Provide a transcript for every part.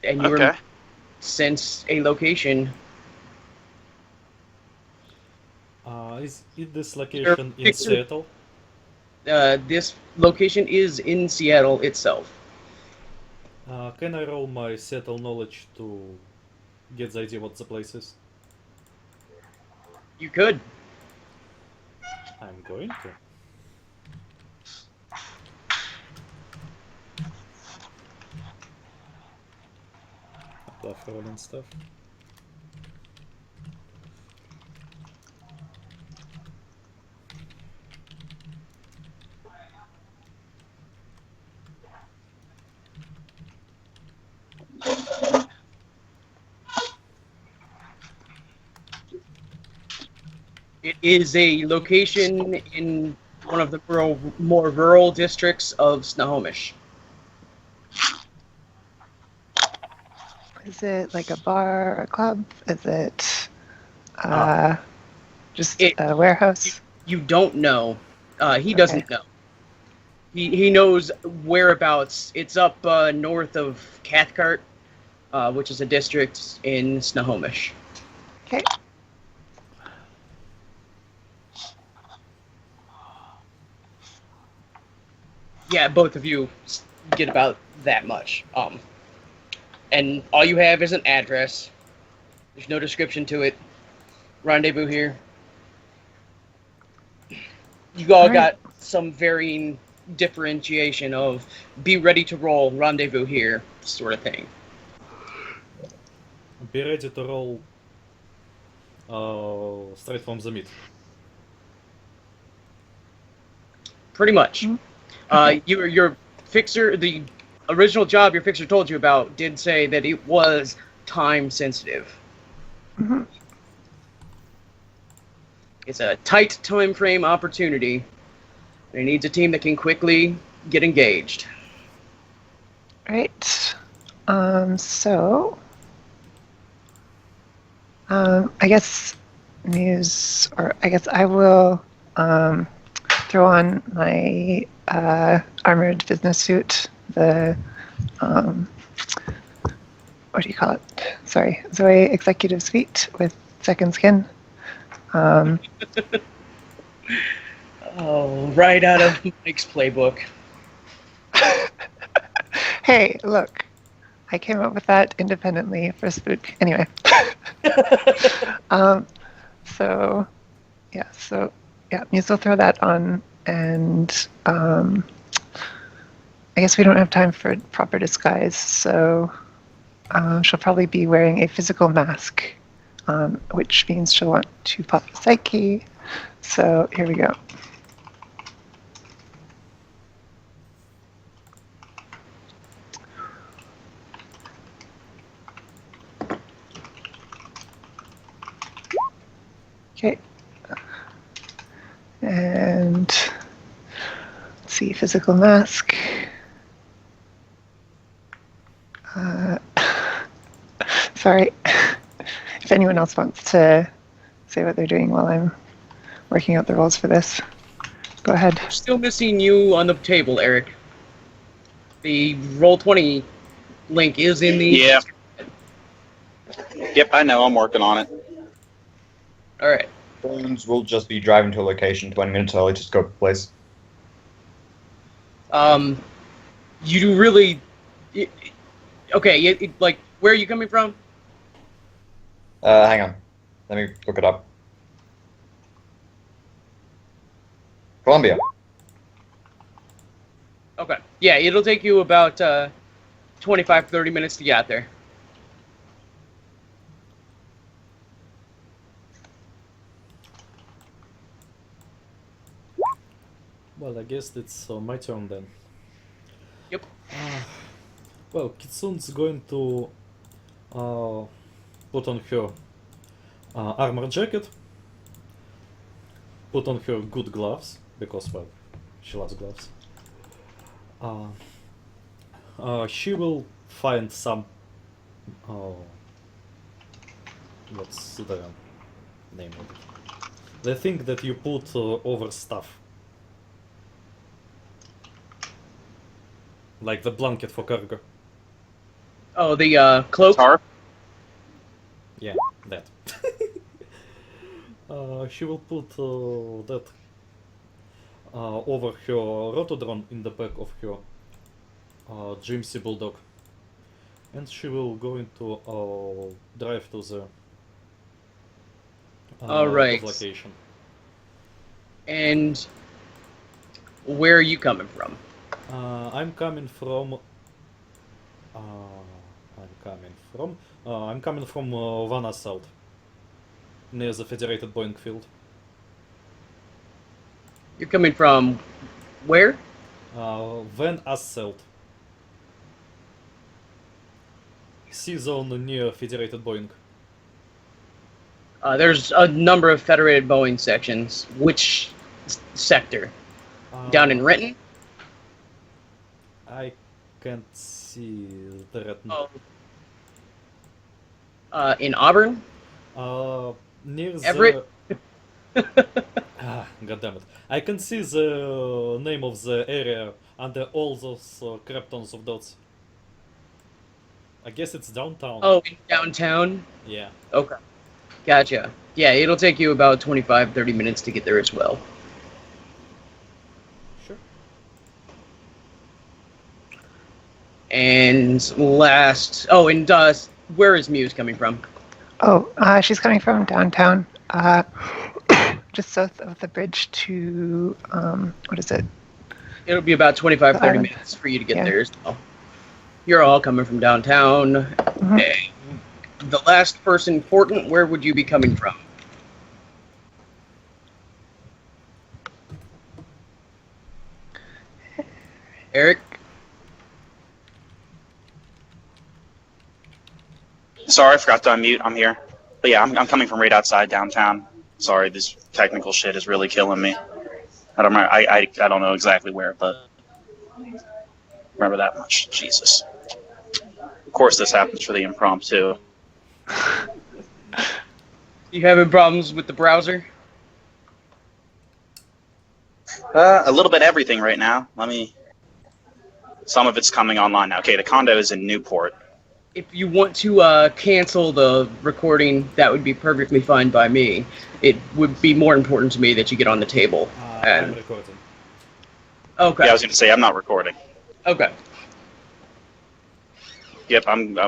and you were sent a location. Is this Your location in fixer, Seattle? this location is in Seattle itself. Can I roll my Seattle knowledge to get the idea what the place is? You could. I'm going to. I love rolling stuff. It is a location in one of the more rural districts of Snohomish. Is it like a bar or a club? Is it Uh, just it a warehouse? you don't know. He Okay. doesn't know. He knows whereabouts. It's up north of Cathcart, which is a district in Snohomish. Okay. Yeah, both of you get about that much. And all you have is an address. There's no description to it. Rendezvous here. You all All right. got some varying differentiation of be ready to roll, rendezvous here, sort of thing. Be ready to roll straight from the mid. Pretty much. Okay. Your fixer, the original job your fixer told you about, did say that it was time sensitive. Mm-hmm. It's a tight time frame opportunity. And it needs a team that can quickly get engaged. Right. So, I guess Muse, or I guess I will throw on my armored business suit, the what do you call it? Sorry, Zoe Executive Suite with second skin. Oh, right out of Mike's playbook. Hey, look, I came up with that independently for Spook. Anyway. So Muse will throw that on, and I guess we don't have time for proper disguise, so she'll probably be wearing a physical mask, which means she'll want to pop a psyche. So here we go. Okay. And let's see, physical mask. Sorry. If anyone else wants to say what they're doing while I'm working out the rolls for this, go ahead. We're still missing you on the table, Eric. The Roll20 link is in the... Yeah. Yep, I know. I'm working on it. All right. Bones will just be driving to a location 20 minutes early to scope the place. You do really... Okay, like, where are you coming from? Hang on. Let me look it up. Columbia. Okay. Yeah, it'll take you about 25, 30 minutes to get out there. Well, I guess it's my turn then. Yep. Well, Kitsune's going to put on her armor jacket, put on her good gloves, because, well, she loves gloves. She will find some... what's the name of it? The thing that you put over stuff. Like the blanket for cargo. Oh, the cloak. Tarp? Yeah, that. She will put that over her rotodron in the back of her GMC Bulldog. And she will go into drive to the Alright. location. And where are you coming from? I'm coming from. I'm coming from Van Assault, near the Federated Boeing field. You're coming from where? Van Assault. C-zone near Federated Boeing. There's a number of Federated Boeing sections. Which sector? Down in Renton? I can't see the red. Oh. In Auburn? Near Everett? God damn it. I can see the name of the area under all those crap tons of dots. I guess it's downtown. Oh, in downtown? Yeah. Okay. Gotcha. Yeah, it'll take you about 25-30 minutes to get there as well. Sure. And last... Oh, and where is Muse coming from? Oh, she's coming from downtown, just south of the bridge to, what is it? It'll be about 25-30 minutes for you to get there as well. You're all coming from downtown. Mhm. And the last person, Portent, where would you be coming from? Eric? Sorry, I forgot to unmute. I'm here. But yeah, I'm coming from right outside downtown. Sorry, this technical shit is really killing me. I don't remember, I don't know exactly where, but remember that much. Jesus. Of course, this happens for the impromptu. You having problems with the browser? A little bit everything right now. Some of it's coming online now. Okay, the condo is in Newport. If you want to cancel the recording, that would be perfectly fine by me. It would be more important to me that you get on the table. I'm recording. Okay. Yeah, I was going to say, I'm not recording. Okay. Yep, I'm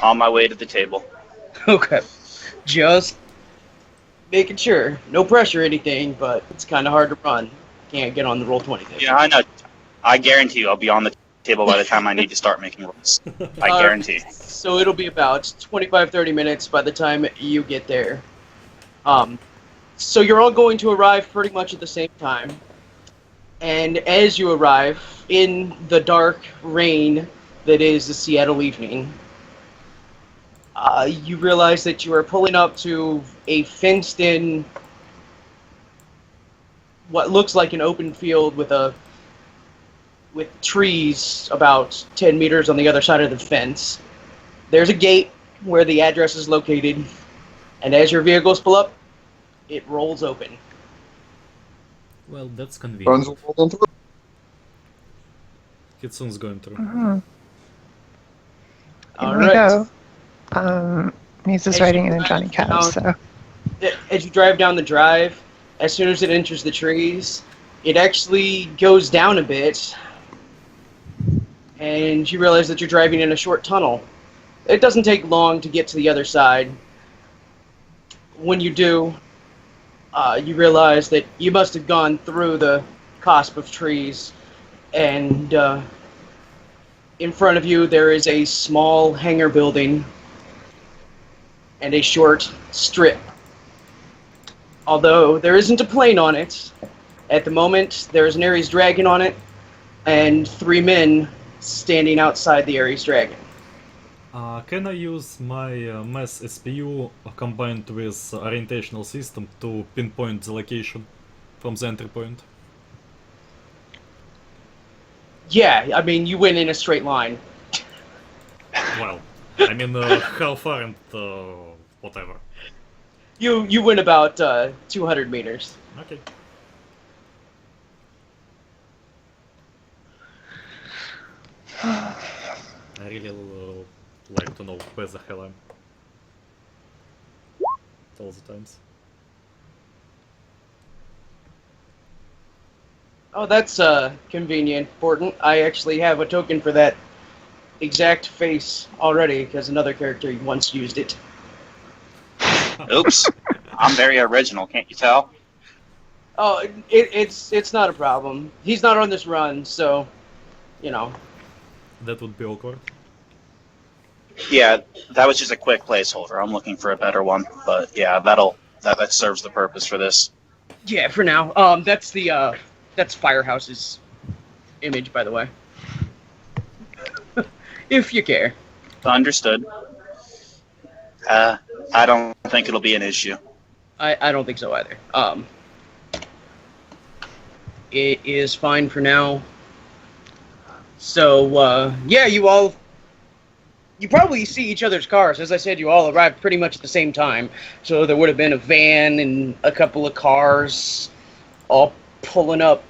on my way to the table. Okay. Just making sure. No pressure or anything, but it's kind of hard to run. Can't get on the Roll20 table. Yeah, I know. I guarantee you I'll be on the table by the time I need to start making rolls. I guarantee. So it'll be about 25-30 minutes by the time you get there. So you're all going to arrive pretty much at the same time. And as you arrive, in the dark rain that is the Seattle evening, you realize that you are pulling up to a fenced-in, what looks like an open field with trees about 10 meters on the other side of the fence. There's a gate where the address is located, and as your vehicles pull up, it rolls open. Well, that's Runs convenient. roll through. Kitsune's going through. Mhm. All Here we right. go. Muse is As riding you in a Johnny drive Cab, so. As you drive down the drive, as soon as it enters the trees, it actually goes down a bit, and you realize that you're driving in a short tunnel. It doesn't take long to get to the other side. When you do, you realize that you must have gone through the cusp of trees, and in front of you there is a small hangar building and a short strip. Although there isn't a plane on it, at the moment there is an Ares Dragon on it, and 3 men standing outside the Ares Dragon. Can I use my mass SPU combined with orientational system to pinpoint the location from the entry point? Yeah, I mean, you went in a straight line. Well, I mean, how far and whatever. You went about 200 meters. Okay. I really like to know where the hell I'm. At all the times. Oh, that's convenient, Portent. I actually have a token for that exact face already, because another character once used it. Oops. I'm very original, can't you tell? Oh, it's not a problem. He's not on this run, so, you know. That would be awkward. Yeah, that was just a quick placeholder. I'm looking for a better one, but yeah, that serves the purpose for this. Yeah, for now. That's Firehouse's image, by the way. If you care. Understood. I don't think it'll be an issue. I don't think so either. It is fine for now. So, yeah, you probably see each other's cars. As I said, you all arrived pretty much at the same time. So there would have been a van and a couple of cars all pulling up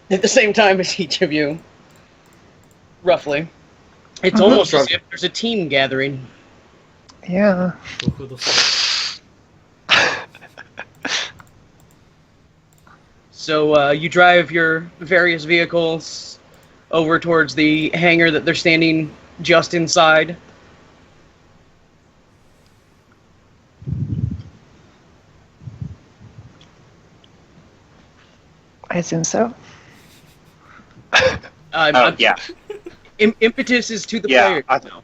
at the same time as each of you. Roughly. It's almost as if there's a team gathering. Yeah. Who could have thought? So you drive your various vehicles over towards the hangar that they're standing just inside. I assume so. Yeah. Impetus is to the Yeah, player. No.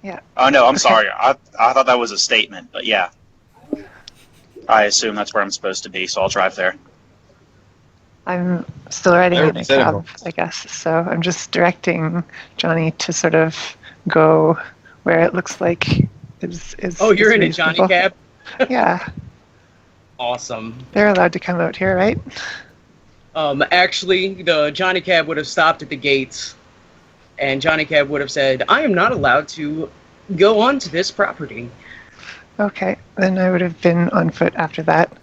Yeah. Oh no, I'm sorry. I thought that was a statement, but yeah. I assume that's where I'm supposed to be, so I'll drive there. I'm still riding There, in a set it cab, up. I guess. So I'm just directing Johnny to sort of go where it looks like is. Oh, you're is in a Johnny reasonable. cab? Yeah, Awesome. they're allowed to come out here, right? Actually, the Johnny cab would have stopped at the gates, and Johnny cab would have said, "I am not allowed to go onto this property." Okay, then I would have been on foot after that.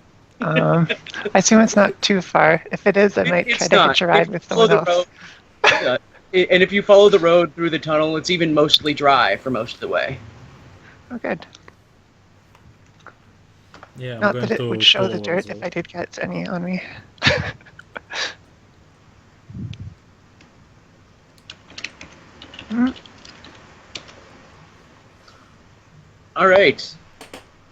I assume it's not too far. If it is, I might It's try to not. hitch a ride If with you follow someone the else. road, and if you follow the road through the tunnel, it's even mostly dry for most of the way. Oh, good. Yeah, I'm Not going that it to would show pull the over dirt as if well. I did get any on me. All right.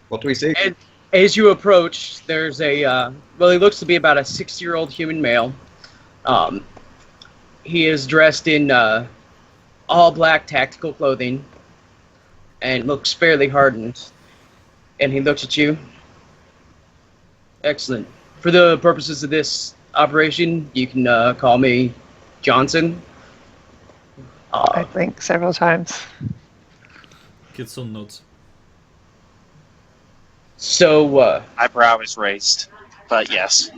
What do we see? And as you approach, there's a well, he looks to be about a 6-year-old human male. He is dressed in all black tactical clothing and looks fairly hardened. And he looks at you. Excellent. For the purposes of this operation, you can call me Johnson. I blink several times. Kitsune notes. So Eyebrow is raised, but yes.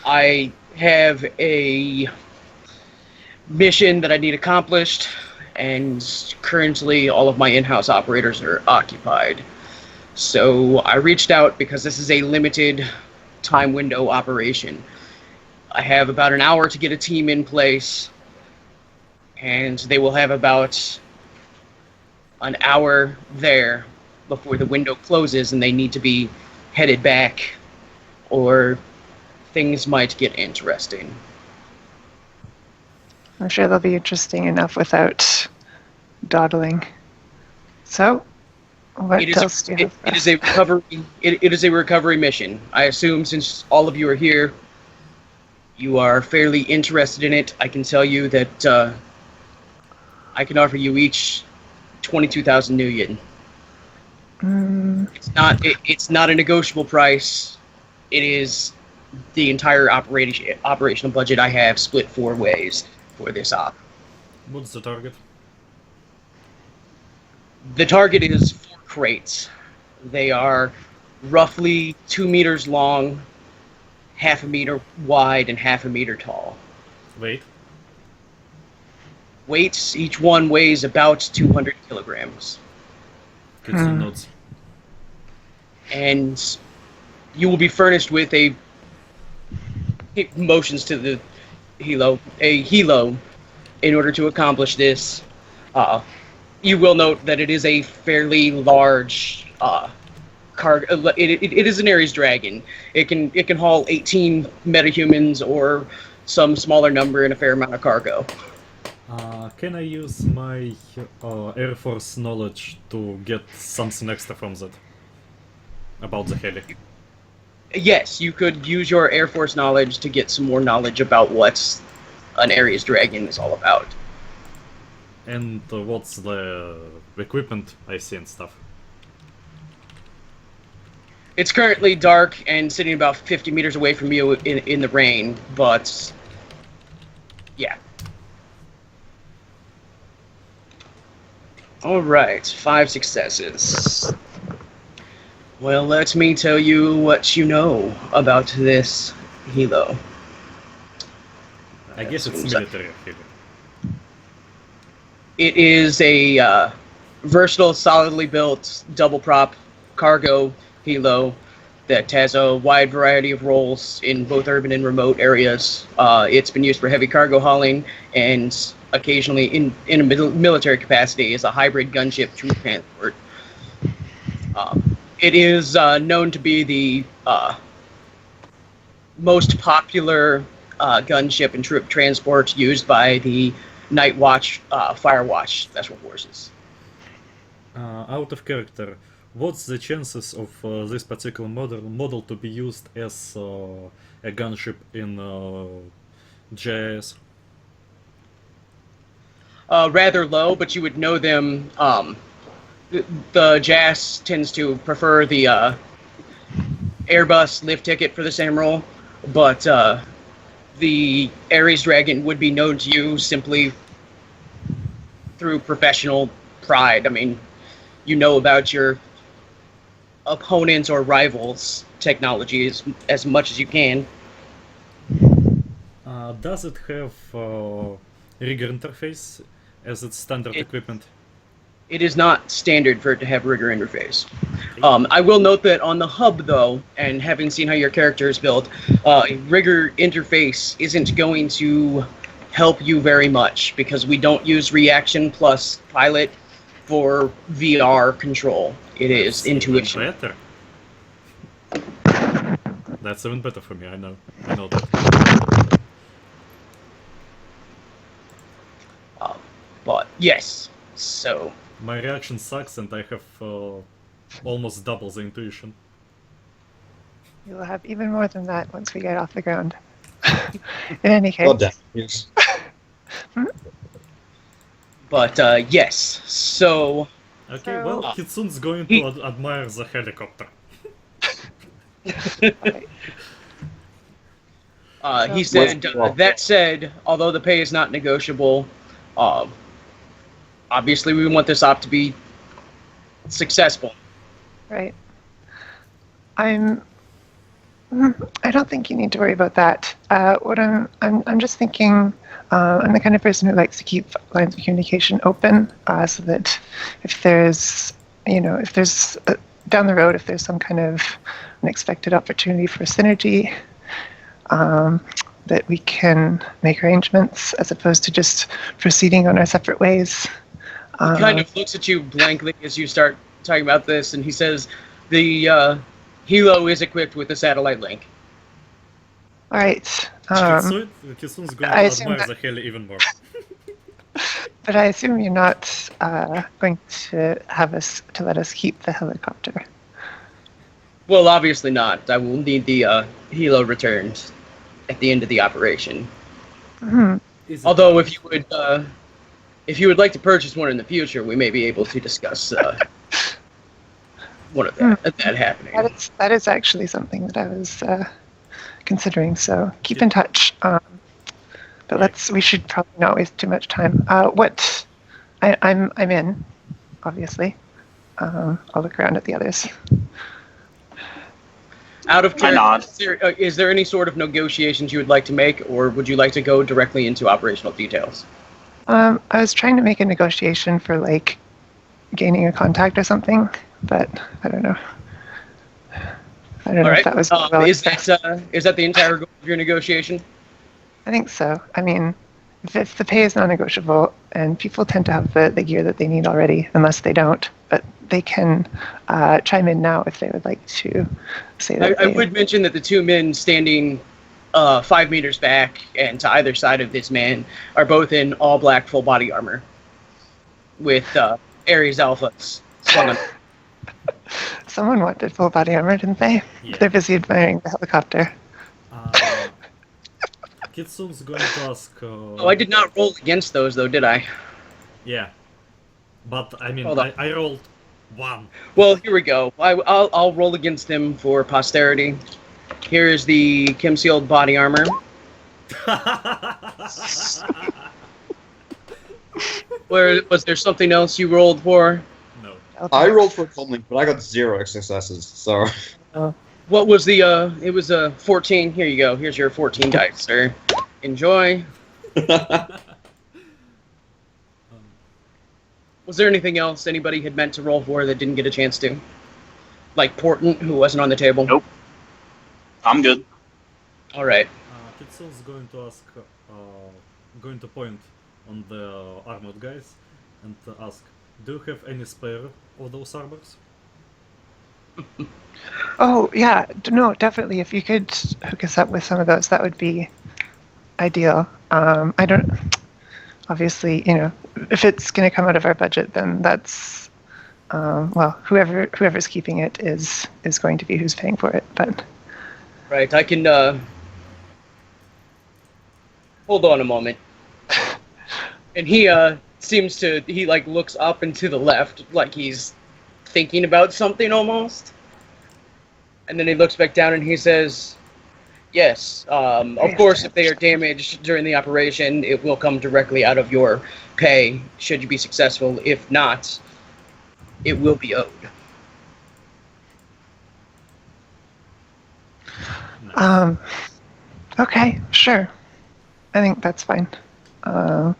I have a mission that I need accomplished, and currently all of my in-house operators are occupied. So I reached out because this is a limited time window operation. I have about an hour to get a team in place, and they will have about an hour there before the window closes, and they need to be headed back, or things might get interesting. I'm sure they'll be interesting enough without dawdling. So, what It is else do you have for it us? is a recovery. It is a recovery mission. I assume since all of you are here, you are fairly interested in it. I can tell you that I can offer you each 22,000 new yen. It's not a negotiable price. It is the entire operational budget I have split 4 ways for this op. What's the target? The target is 4 crates. They are roughly 2 meters long, half a meter wide, and half a meter tall. Wait. Weights, each one weighs about 200 kilograms. Kitsune notes. And you will be furnished with a motions to the helo in order to accomplish this. you will note that it is a fairly large cargo. It is an Ares dragon. It can haul 18 metahumans or some smaller number and a fair amount of cargo. Can I use my Air Force knowledge to get something extra from that? About the heli? Yes, you could use your Air Force knowledge to get some more knowledge about what an Ares dragon is all about. And what's the equipment I see and stuff? It's currently dark and sitting about 50 meters away from you in the rain, but yeah. Alright, 5 successes. Well, let me tell you what you know about this helo. I guess it's military heli. It is a versatile, solidly built, double prop cargo helo that has a wide variety of roles in both urban and remote areas. It's been used for heavy cargo hauling and occasionally in a military capacity as a hybrid gunship troop transport. It is known to be the most popular gunship and troop transport used by the Night Watch, Fire Watch special forces. Out of character, what's the chances of this particular model to be used as a gunship in JS? Rather low, but you would know them. The JAS tends to prefer the Airbus lift ticket for the same role, but the Ares Dragon would be known to you simply through professional pride. I mean, you know about your opponents or rivals' technology as much as you can. Does it have rigger interface as its standard equipment? It is not standard for it to have rigger interface. I will note that on the hub, though, and having seen how your character is built, rigger interface isn't going to help you very much because we don't use reaction plus pilot for VR control. It is intuition. Even better. That's even better for me. I know that. But yes, so My reaction sucks, and I have almost double the intuition. You will have even more than that once we get off the ground. In any case. Well done. Yes. but yes, so Okay, So- well, Kitsune's going to admire the helicopter. he said, that said, although the pay is not negotiable, obviously we want this op to be successful. Right. I don't think you need to worry about that. What I'm just thinking, I'm the kind of person who likes to keep lines of communication open, so that if there's down the road, if there's some kind of unexpected opportunity for synergy, that we can make arrangements as opposed to just proceeding on our separate ways. He kind of looks at you blankly as you start talking about this, and he says, the helo is equipped with a satellite link. All right. Kitsune's going I to assume admire that- the heli even more. But I assume you're not going to let us keep the helicopter. Well, obviously not. I will need the helo returned at the end of the operation. Hmm. Although, if you would like to purchase one in the future, we may be able to discuss one of that happening. That is actually something that I was considering. So keep in touch. But we should probably not waste too much time. I'm in, obviously. I'll look around at the others. Out of I nod. character, is there any sort of negotiations you would like to make, or would you like to go directly into operational details? I was trying to make a negotiation for like gaining a contact or something, but I don't know. I don't know if that was is that the entire goal of your negotiation? I think so. I mean, if the pay is non-negotiable, and people tend to have the gear that they need already, unless they don't, but they can chime in now if they would like to say that I would mention that the two men standing 5 meters back and to either side of this man are both in all black full body armor with Ares Alphas slung on. Someone wanted full body armor, didn't they? Yeah. They're busy admiring the helicopter. Kitsune's going to ask. Oh, I did not roll against those though, did I? Yeah, but I mean, Hold on. I rolled 1. Well, here we go. I'll roll against him for posterity. Here is the Kim sealed body armor. Was there something else you rolled for? No. I rolled for a comlink, but I got 0 successes, so... What was the, it was a 14. Here you go. Here's your 14 dice, sir. Enjoy. Was there anything else anybody had meant to roll for that didn't get a chance to? Like Portent, who wasn't on the table? Nope. I'm good. Alright. Kitsune's going to ask, going to point on the armored guys and ask, do you have any spare of those armors? Oh, yeah. No, definitely. If you could hook us up with some of those, that would be ideal. I don't... Obviously, you know, if it's going to come out of our budget, then that's... well, whoever's keeping it is going to be who's paying for it, but... Right, I can, hold on a moment. And he, seems to... He, like, looks up and to the left, like he's thinking about something almost. And then he looks back down and he says, yes, of course, if they are damaged during the operation, it will come directly out of your pay, should you be successful. If not, it will be owed. Okay, sure. I think that's fine. With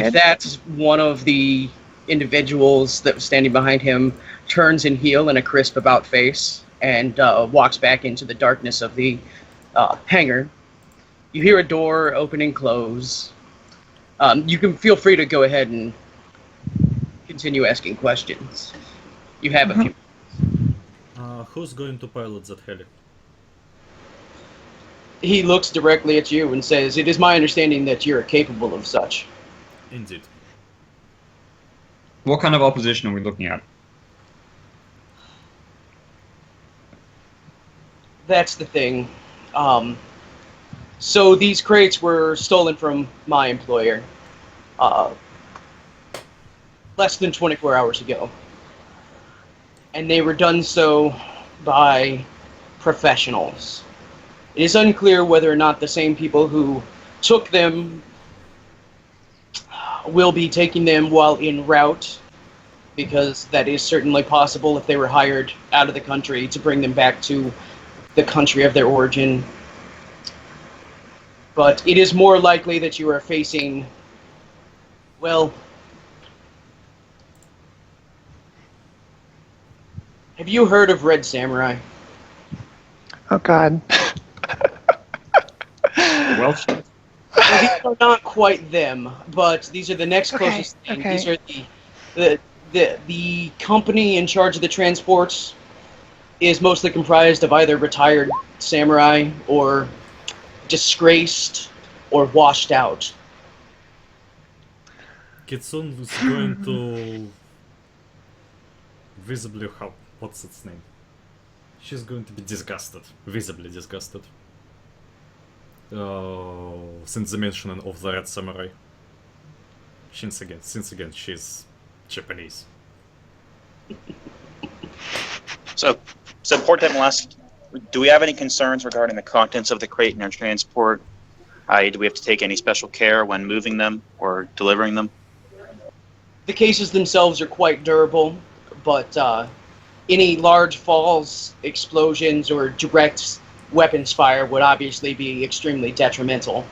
good. that, one of the individuals that was standing behind him turns in heel in a crisp about face and walks back into the darkness of the hangar. You hear a door open and close. You can feel free to go ahead and continue asking questions. You have a few. Who's going to pilot that heli? He looks directly at you and says, it is my understanding that you're capable of such. Indeed. What kind of opposition are we looking at? That's the thing. So these crates were stolen from my employer less than 24 hours ago. And they were done so by professionals. It is unclear whether or not the same people who took them will be taking them while en route, because that is certainly possible if they were hired out of the country to bring them back to the country of their origin. But it is more likely that you are facing, well, have you heard of Red Samurai? Oh, God. Well, Well, these are not quite them, but these are the next Okay, closest thing. okay. These are the company in charge of the transports is mostly comprised of either retired samurai or disgraced or washed out. Kitsune is going to visibly what's its name? She's going to be disgusted, visibly disgusted. Since the mentioning of the Red Samurai. Since again, she's Japanese. So Portent will ask, do we have any concerns regarding the contents of the crate and their transport? Do we have to take any special care when moving them or delivering them? The cases themselves are quite durable, but any large falls, explosions, or direct weapons fire would obviously be extremely detrimental.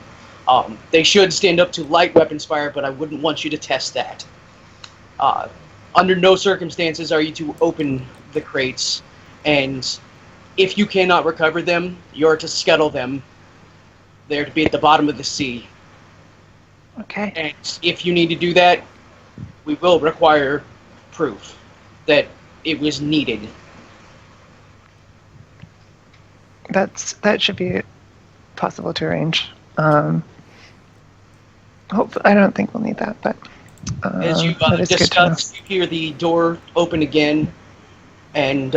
They should stand up to light weapons fire, but I wouldn't want you to test that. Under no circumstances are you to open the crates, and if you cannot recover them, you're to scuttle them They're to be at the bottom of the sea. Okay. And if you need to do that, we will require proof that it was needed. That should be possible to arrange. Hopefully, I don't think we'll need that, but As you that is good to know. discuss, you hear the door open again, and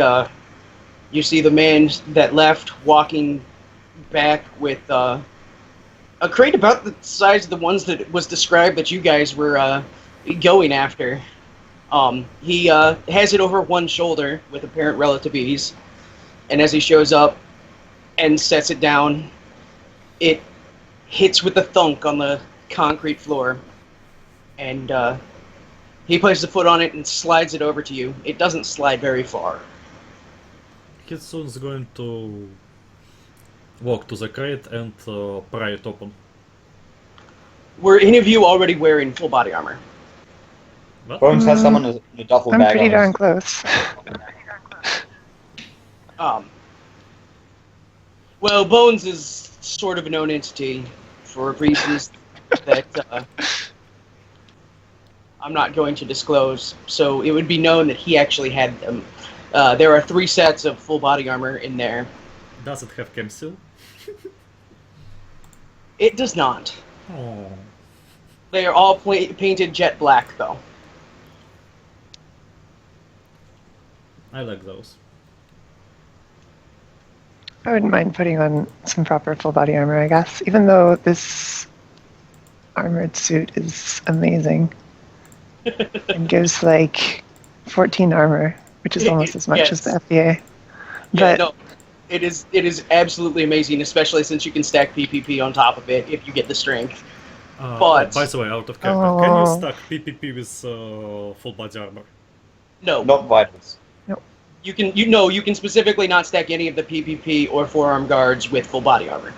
you see the man that left walking back with a crate about the size of the ones that was described that you guys were going after. He has it over one shoulder with apparent relative ease, and as he shows up and sets it down, it hits with a thunk on the concrete floor, and he places a foot on it and slides it over to you. It doesn't slide very far. Kitsune's going to walk to the crate and pry it open. Were any of you already wearing full body armor? What? Bones has someone in a duffel I'm bag pretty on darn his- close. Well, Bones is sort of a known entity for reasons that I'm not going to disclose, so it would be known that he actually had them. There are 3 sets of full body armor in there. Does it have chem seal? It does not. Oh. They are all painted jet black, though. I like those. I wouldn't mind putting on some proper full body armor, I guess, even though this armored suit is amazing. It gives like 14 armor, which is almost as much as the FBA. Yeah, But no, it is absolutely amazing, especially since you can stack PPP on top of it if you get the strength. But- by the way, out of character, can you Oh. stack PPP with full body armor? No, Not vitals. you can specifically not stack any of the PPP or forearm guards with full body armor.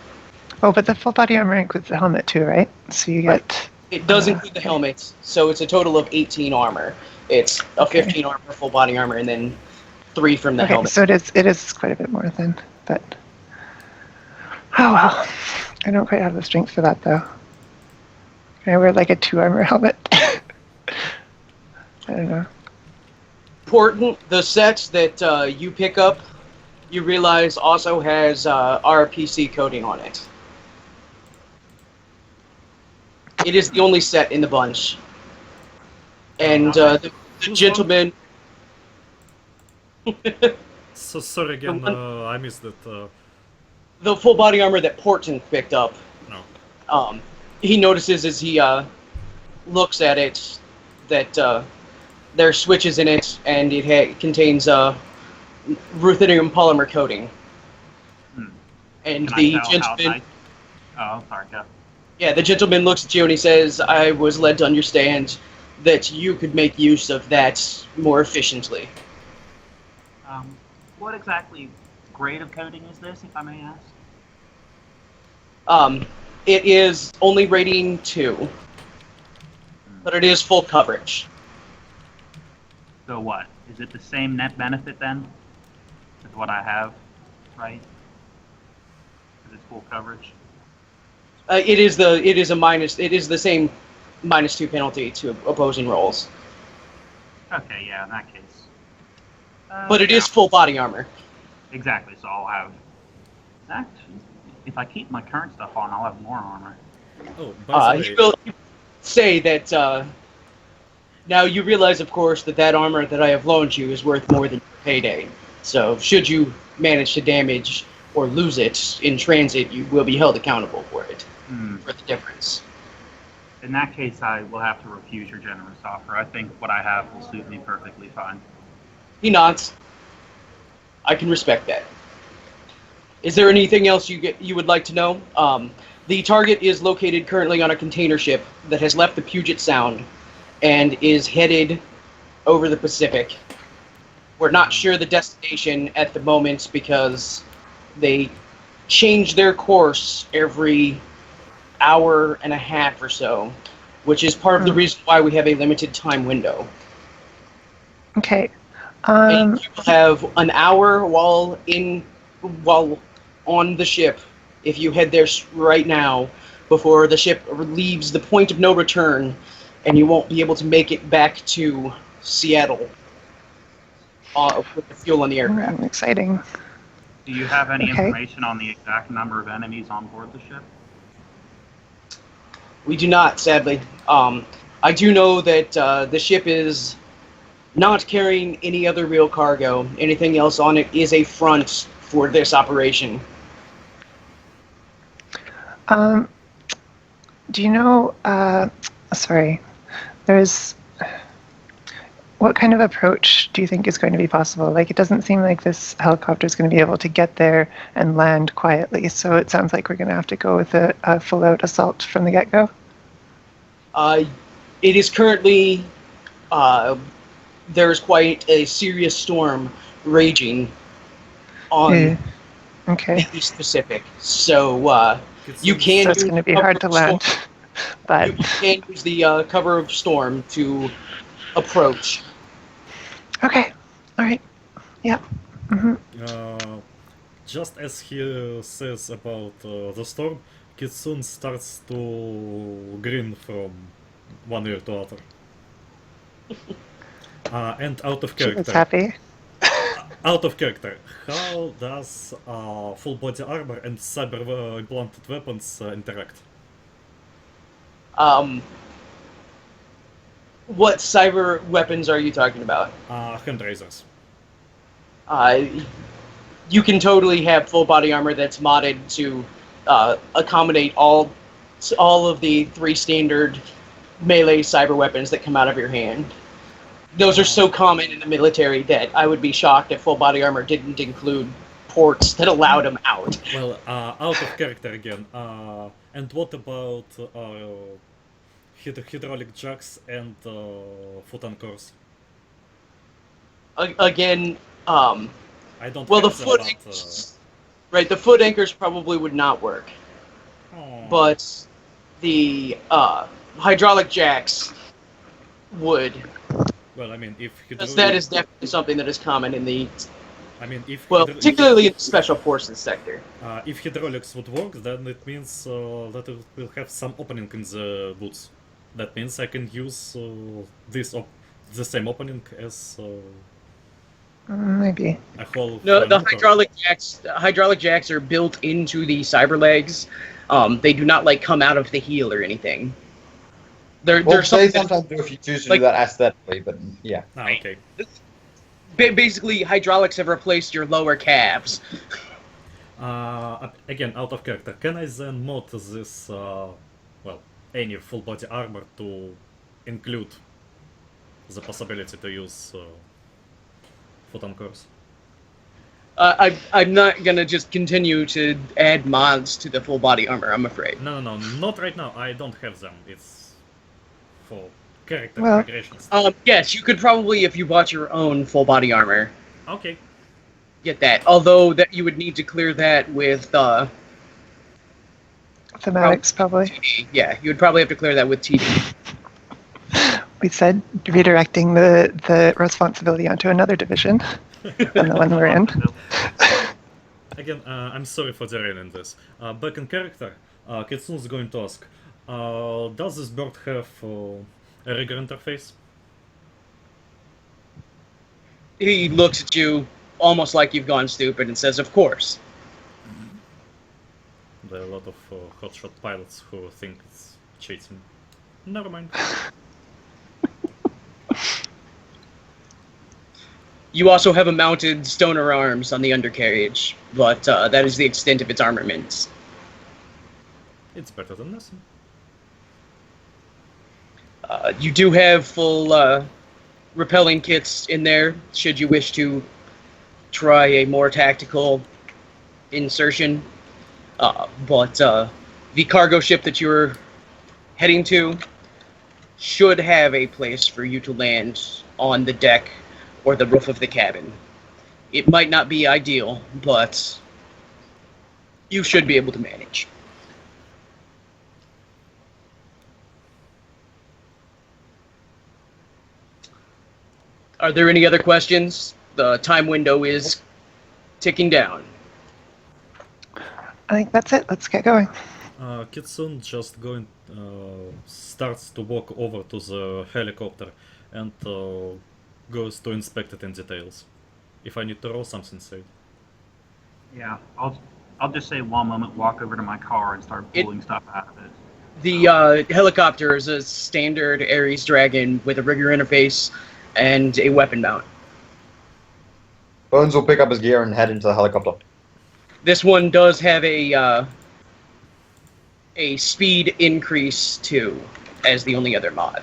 oh, but the full body armor includes the helmet too, right? So you get It does include the helmets, so it's a total of 18 armor. It's a Okay. 15 armor full body armor, and then 3 from the okay. helmet. So it is quite a bit more than, but oh well. I don't quite have the strength for that though. Can I wear like a 2 armor helmet? I don't know. Portent, the sets that you pick up, you realize also has RPC coating on it. It is the only set in the bunch. And the gentleman... So sorry again, I missed it. the full body armor that Portent picked up, No. he notices as he looks at it that there are switches in it, and it contains ruthenium polymer coating. And Can the I tell how gentleman, nice? Oh, sorry, go. yeah, the gentleman looks at you and he says, "I was led to understand that you could make use of that more efficiently." What exactly grade of coating is this, if I may ask? It is only rating 2, but it is full coverage. So what? Is it the same net benefit then? As what I have, right? Is it full coverage? It is the same -2 penalty to opposing rolls, Okay, yeah, in that case. but it yeah, is full body armor. Exactly, so I'll have... Actually, if I keep my current stuff on, I'll have more armor. Oh, by the He way, will say that now you realize, of course, that armor that I have loaned you is worth more than your payday. So should you manage to damage or lose it in transit, you will be held accountable for it, for the difference. In that case, I will have to refuse your generous offer. I think what I have will suit me perfectly fine. He nods. I can respect that. Is there anything else you would like to know? The target is located currently on a container ship that has left the Puget Sound and is headed over the Pacific. We're not sure the destination at the moment because they change their course every hour and a half or so, which is part of the reason why we have a limited time window. Okay. And you will have an hour while on the ship if you head there right now before the ship leaves the point of no return, and you won't be able to make it back to Seattle with the fuel on the aircraft. Exciting. Do you have any Okay. information on the exact number of enemies on board the ship? We do not, sadly. I do know that the ship is not carrying any other real cargo. Anything else on it is a front for this operation. Do you know, sorry, there's, what kind of approach do you think is going to be possible? Like, it doesn't seem like this helicopter is going to be able to get there and land quietly, so it sounds like we're going to have to go with a full-out assault from the get-go. It is currently, there is quite a serious storm raging on Okay, the East Pacific, so you can so it's use going to be cover hard to of land, storm. but You can use the cover of storm to approach. okay, all right, yeah. Just as he says about the storm, Kitsune starts to grin from one ear to other. And out of She was character. happy. Out of character. How does full body armor and cyber implanted weapons interact? What cyber weapons are you talking about? Hand razors. You can totally have full body armor that's modded to accommodate all of the 3 standard melee cyber weapons that come out of your hand. Those are so common in the military that I would be shocked if full body armor didn't include ports that allowed them out. Well, out of character again. And what about hydraulic jacks and foot anchors? Again, I don't well, the have them, foot but, anchors, right? The foot anchors probably would not work, but the hydraulic jacks would. well, I mean, if Because that is definitely something that is common in the, I mean, if particularly in the special forces sector. if hydraulics would work, then it means that it will have some opening in the boots. That means I can use the same opening as Maybe. a whole. No, the motor. hydraulic jacks are built into the cyber legs. They do not like come out of the heel or anything. Well, They're they something sometimes do if you choose to like- do that aesthetically, but yeah. Okay. basically hydraulics have replaced your lower calves. Again, out of character. Can I then mod this, any full body armor to include the possibility to use foot anchors? I'm not gonna just continue to add mods to the full body armor, I'm afraid. No, not right now. I don't have them. It's for character Well- migrations. Yes, you could probably, if you bought your own full body armor, Okay. get that. Although that you would need to clear that with Thematics, probably. TD. Yeah, you would probably have to clear that with TD. We said redirecting the responsibility onto another division than the one we're in. Again, I'm sorry for derailing this. Back in character, Kitsune is going to ask, does this bird have a rigger interface? He looks at you almost like you've gone stupid and says, "Of course." There are a lot of hotshot pilots who think it's cheating. Never mind. You also have a mounted stoner arms on the undercarriage, but that is the extent of its armaments. It's better than nothing. You do have full repelling kits in there, should you wish to try a more tactical insertion. But the cargo ship that you're heading to should have a place for you to land on the deck or the roof of the cabin. It might not be ideal, but you should be able to manage. Are there any other questions? The time window is ticking down. I think that's it. Let's get going. Kitsune just starts to walk over to the helicopter and goes to inspect it in details. If I need to roll something, say it. Yeah, I'll just say one moment, walk over to my car and start pulling stuff out of it. The helicopter is a standard Ares Dragon with a rigger interface and a weapon mount. Bones will pick up his gear and head into the helicopter. This one does have a speed increase 2 as the only other mod.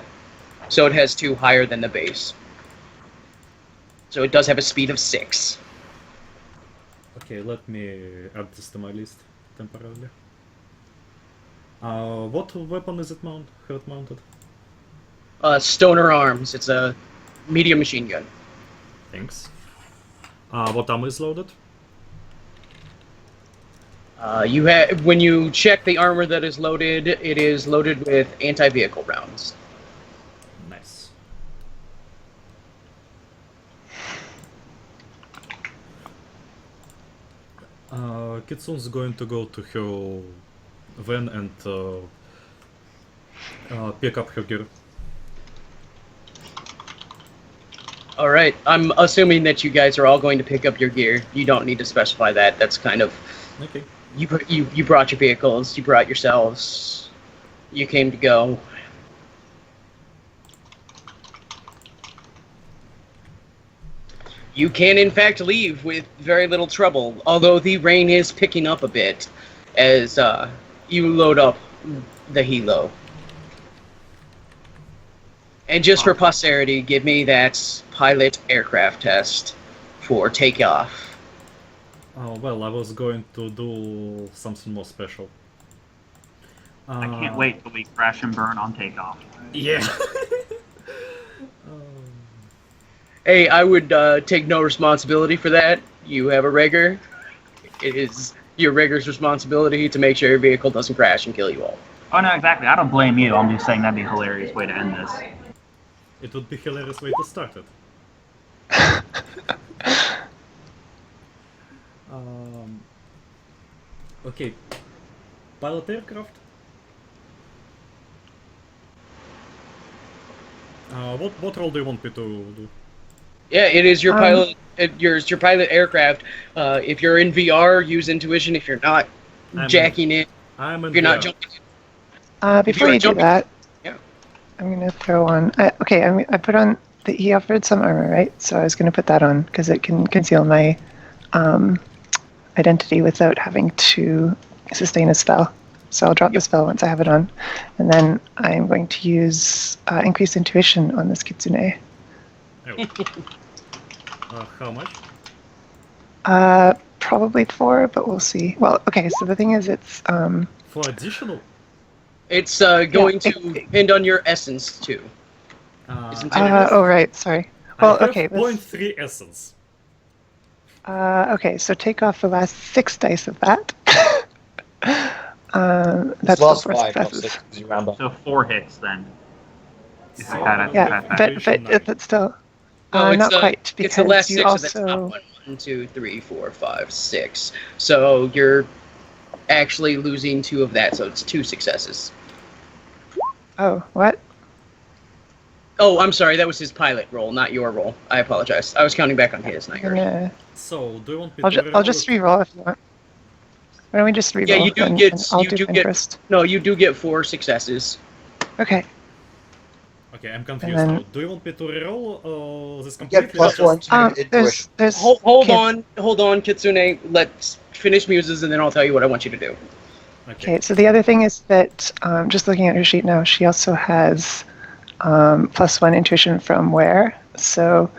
So it has 2 higher than the base. So it does have a speed of 6. Okay, let me add this to my list temporarily. What weapon is it mounted? Stoner Arms. It's a medium machine gun. Thanks. What ammo is loaded? When you check the armor that is loaded, it is loaded with anti-vehicle rounds. Nice. Kitsune's going to go to her van and pick up her gear. Alright, I'm assuming that you guys are all going to pick up your gear. You don't need to specify that. That's kind of... Okay. You brought your vehicles, you brought yourselves, you came to go. You can in fact leave with very little trouble, although the rain is picking up a bit as you load up the helo. And just for posterity, give me that pilot aircraft test for takeoff. Oh, well, I was going to do something more special. I can't wait till we crash and burn on takeoff. Yeah. Hey, I would take no responsibility for that. You have a rigger. It is your rigger's responsibility to make sure your vehicle doesn't crash and kill you all. Oh, no, exactly. I don't blame you. I'm just saying that'd be a hilarious way to end this. It would be a hilarious way to start it. Okay. Pilot aircraft? What role do you want me to do? Yeah, it is your pilot. It's your pilot aircraft. If you're in VR, use intuition. If you're not, jacking it. If you're not jumping. Before you do that, yeah. I'm gonna throw on. I put on. He offered some armor, right? So I was gonna put that on because it can conceal my identity without having to sustain a spell. So I'll drop the spell once I have it on, and then I'm going to use increased intuition on this Kitsune. How much? Probably 4, but we'll see. Well, okay. So the thing is, it's For additional? It's going to depend on your essence too. oh right, sorry. Well, I have okay. 0.3 essence. Okay, so take off the last 6 dice of that. That's Last the 4 5, not successes. 6, because you round up. So 4 hits then. So, Yeah, but still, No, not quite it's because the last you 6 of the top also. one. 1, 2, 3, 4, 5, 6. So you're actually losing 2 of that, so it's 2 successes. Oh, what? Oh, I'm sorry, that was his pilot roll, not your roll. I apologize. I was counting back on his, not yours. Yeah. So, do you want me I'll, to I'll just re-roll if you want. Why don't we just re-roll? Yeah, you do and, get. and I'll You do do mine get. first. No, you do get 4 successes. Okay. Okay, I'm confused then- now. Do you want me to reroll this You completely? get plus or 1 just- to intuition. There's Hold can't- on, Kitsune. Let's finish Muses, and then I'll tell you what I want you to do. Okay, so the other thing is that just looking at her sheet now, she also has +1 intuition from where, so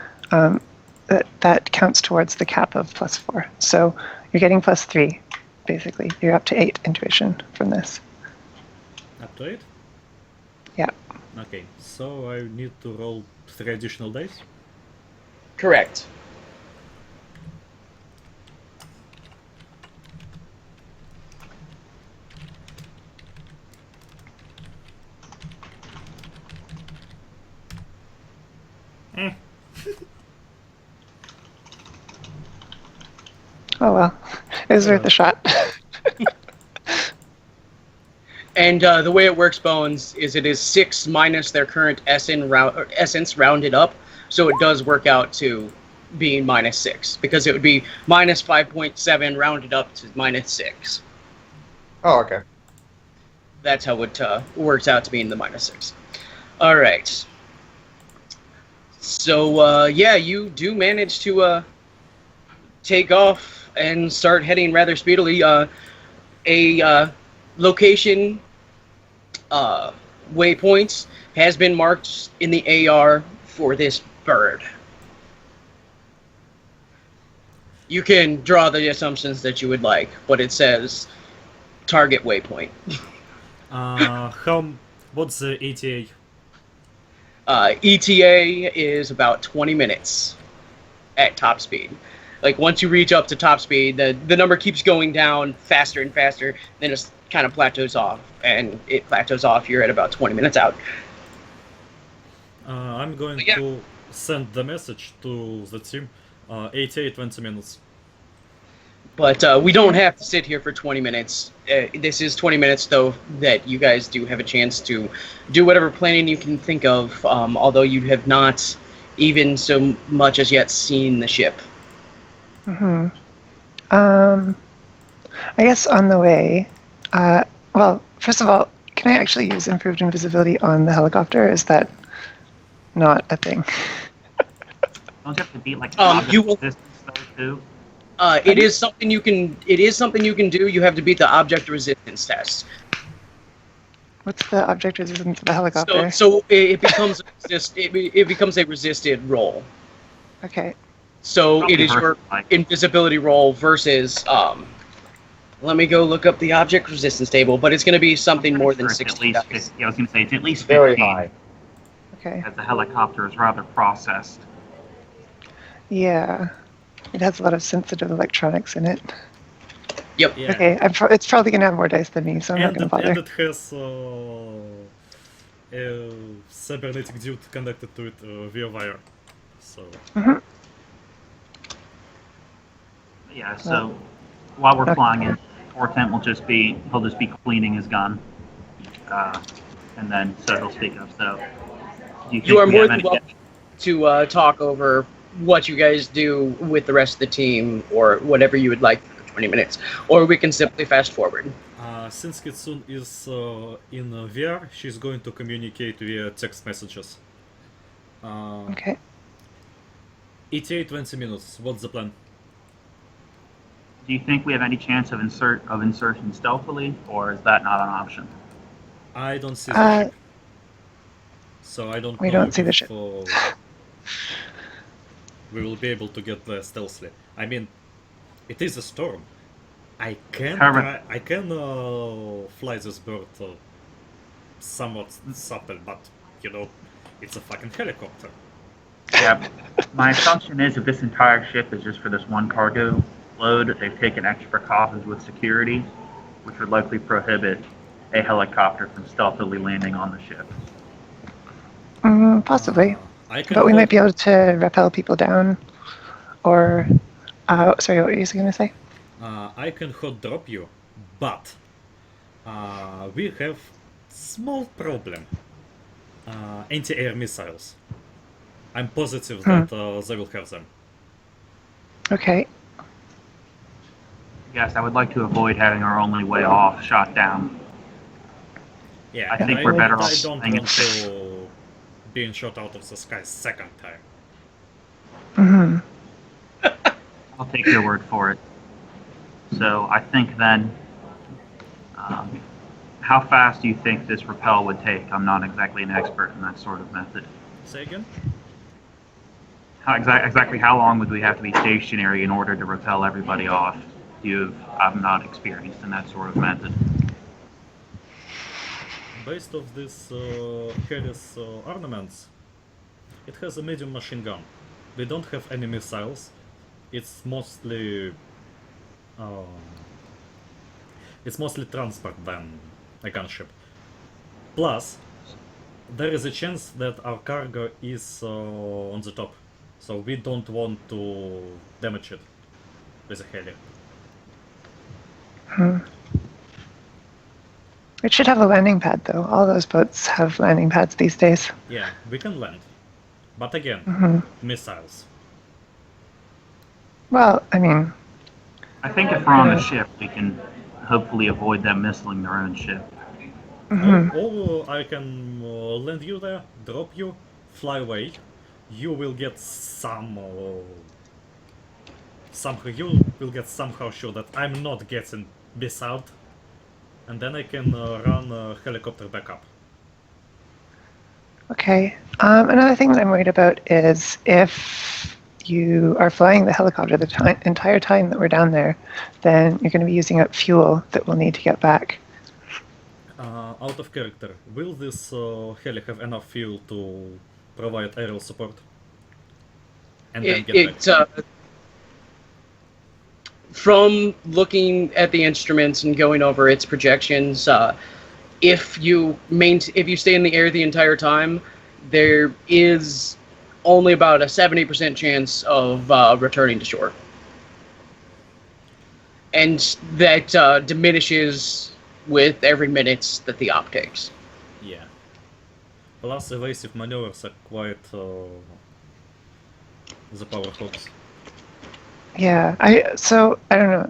that counts towards the cap of +4. So you're getting +3, basically. You're up to 8 intuition from this. Up to 8? Yeah. Okay, so I need to roll 3 additional dice? Correct. Oh well, it was worth a shot. And the way it works, Bones, is it is 6 minus their current essence rounded up, so it does work out to being -6, because it would be -5.7 rounded up to -6. Oh, okay. That's how it works out to being the -6. All right. So yeah, you do manage to take off and start heading rather speedily. A location waypoint has been marked in the AR for this bird. You can draw the assumptions that you would like, but it says target waypoint. What's the ETA? ETA is about 20 minutes at top speed. Like, once you reach up to top speed, the number keeps going down faster and faster, then it kind of plateaus off, and it plateaus off, you're at about 20 minutes out. I'm going Yeah. to send the message to the team. ETA 20 minutes. But we don't have to sit here for 20 minutes. This is 20 minutes, though, that you guys do have a chance to do whatever planning you can think of, although you have not even so much as yet seen the ship. Mm-hmm. I guess on the way, well, first of all, can I actually use improved invisibility on the helicopter? Is that not a thing? Don't you have to beat like you will- resistance though too? It is something you can. It is something you can do. You have to beat the object resistance test. What's the object resistance of the helicopter? So it becomes it becomes a resisted roll. Okay. So Probably it is your versus, like- invisibility roll versus. Let me go look up the object resistance table, but it's going to be something I'm more pretty than sure it's 60 at least dice. 50. I was going to say it's at least 15. Very high. Okay. As the helicopter is rather processed. Yeah. It has a lot of sensitive electronics in it. Yep. Yeah. Okay, it's probably gonna have more dice than me, so I'm not And gonna bother. it has a cybernetic dude connected to it via wire. So Mhm. Yeah, so while we're Okay. flying in, Portent will just be cleaning his gun. And then so he'll speak up. So do you think You are we more have than any welcome to talk over what you guys do with the rest of the team, or whatever you would like for 20 minutes, or we can simply fast forward. since Kitsune is in VR, she's going to communicate via text messages. Okay. ETA 20 minutes. What's the plan? Do you think we have any chance of insertion stealthily, or is that not an option? I don't see the ship, so I don't. We know don't see the if, ship. We will be able to get there stealthily. I mean, it is a storm. I can However- fly this bird somewhat subtle, but you know, it's a fucking helicopter. Yeah. My assumption is if this entire ship is just for this one cargo load, they've taken extra precautions with security, which would likely prohibit a helicopter from stealthily landing on the ship. Possibly. I can But we hold- might be able to rappel people down. Or, sorry, what were you going to say? I can hot drop you, but we have small problem. Anti-air missiles. I'm positive that they will have them. Okay. Yes, I would like to avoid having our only way off shot down. Yeah, I think we're better off I don't playing want it. to being shot out of the sky second time. Hmm. I'll take your word for it. So I think then, how fast do you think this rappel would take? I'm not exactly an expert in that sort of method. Say again? Exactly how long would we have to be stationary in order to rappel everybody off? I'm not experienced in that sort of method. Based of this Harris ornaments, it has a medium machine gun. We don't have any missiles. It's mostly transport than a gunship. Plus, there is a chance that our cargo is on the top, so we don't want to damage it with a heli. It should have a landing pad, though. All those boats have landing pads these days. Yeah, we can land. But again, Hmm. missiles. Well, I mean, I think if we're on the ship, we can hopefully avoid them missiling their own ship. Or I can land you there, drop you, fly away. You will get you will get somehow sure that I'm not getting this out, and then I can run a helicopter backup. okay. Another thing that I'm worried about is if you are flying the helicopter the entire time that we're down there, then you're going to be using up fuel that we'll need to get back. Out of character, will this heli have enough fuel to provide aerial support? And then get back? From looking at the instruments and going over its projections, if you stay in the air the entire time, there is only about a 70% chance of returning to shore, and that diminishes with every minute that the op takes. Yeah. Plus, evasive maneuvers are quite the power hooks. Yeah, I don't know.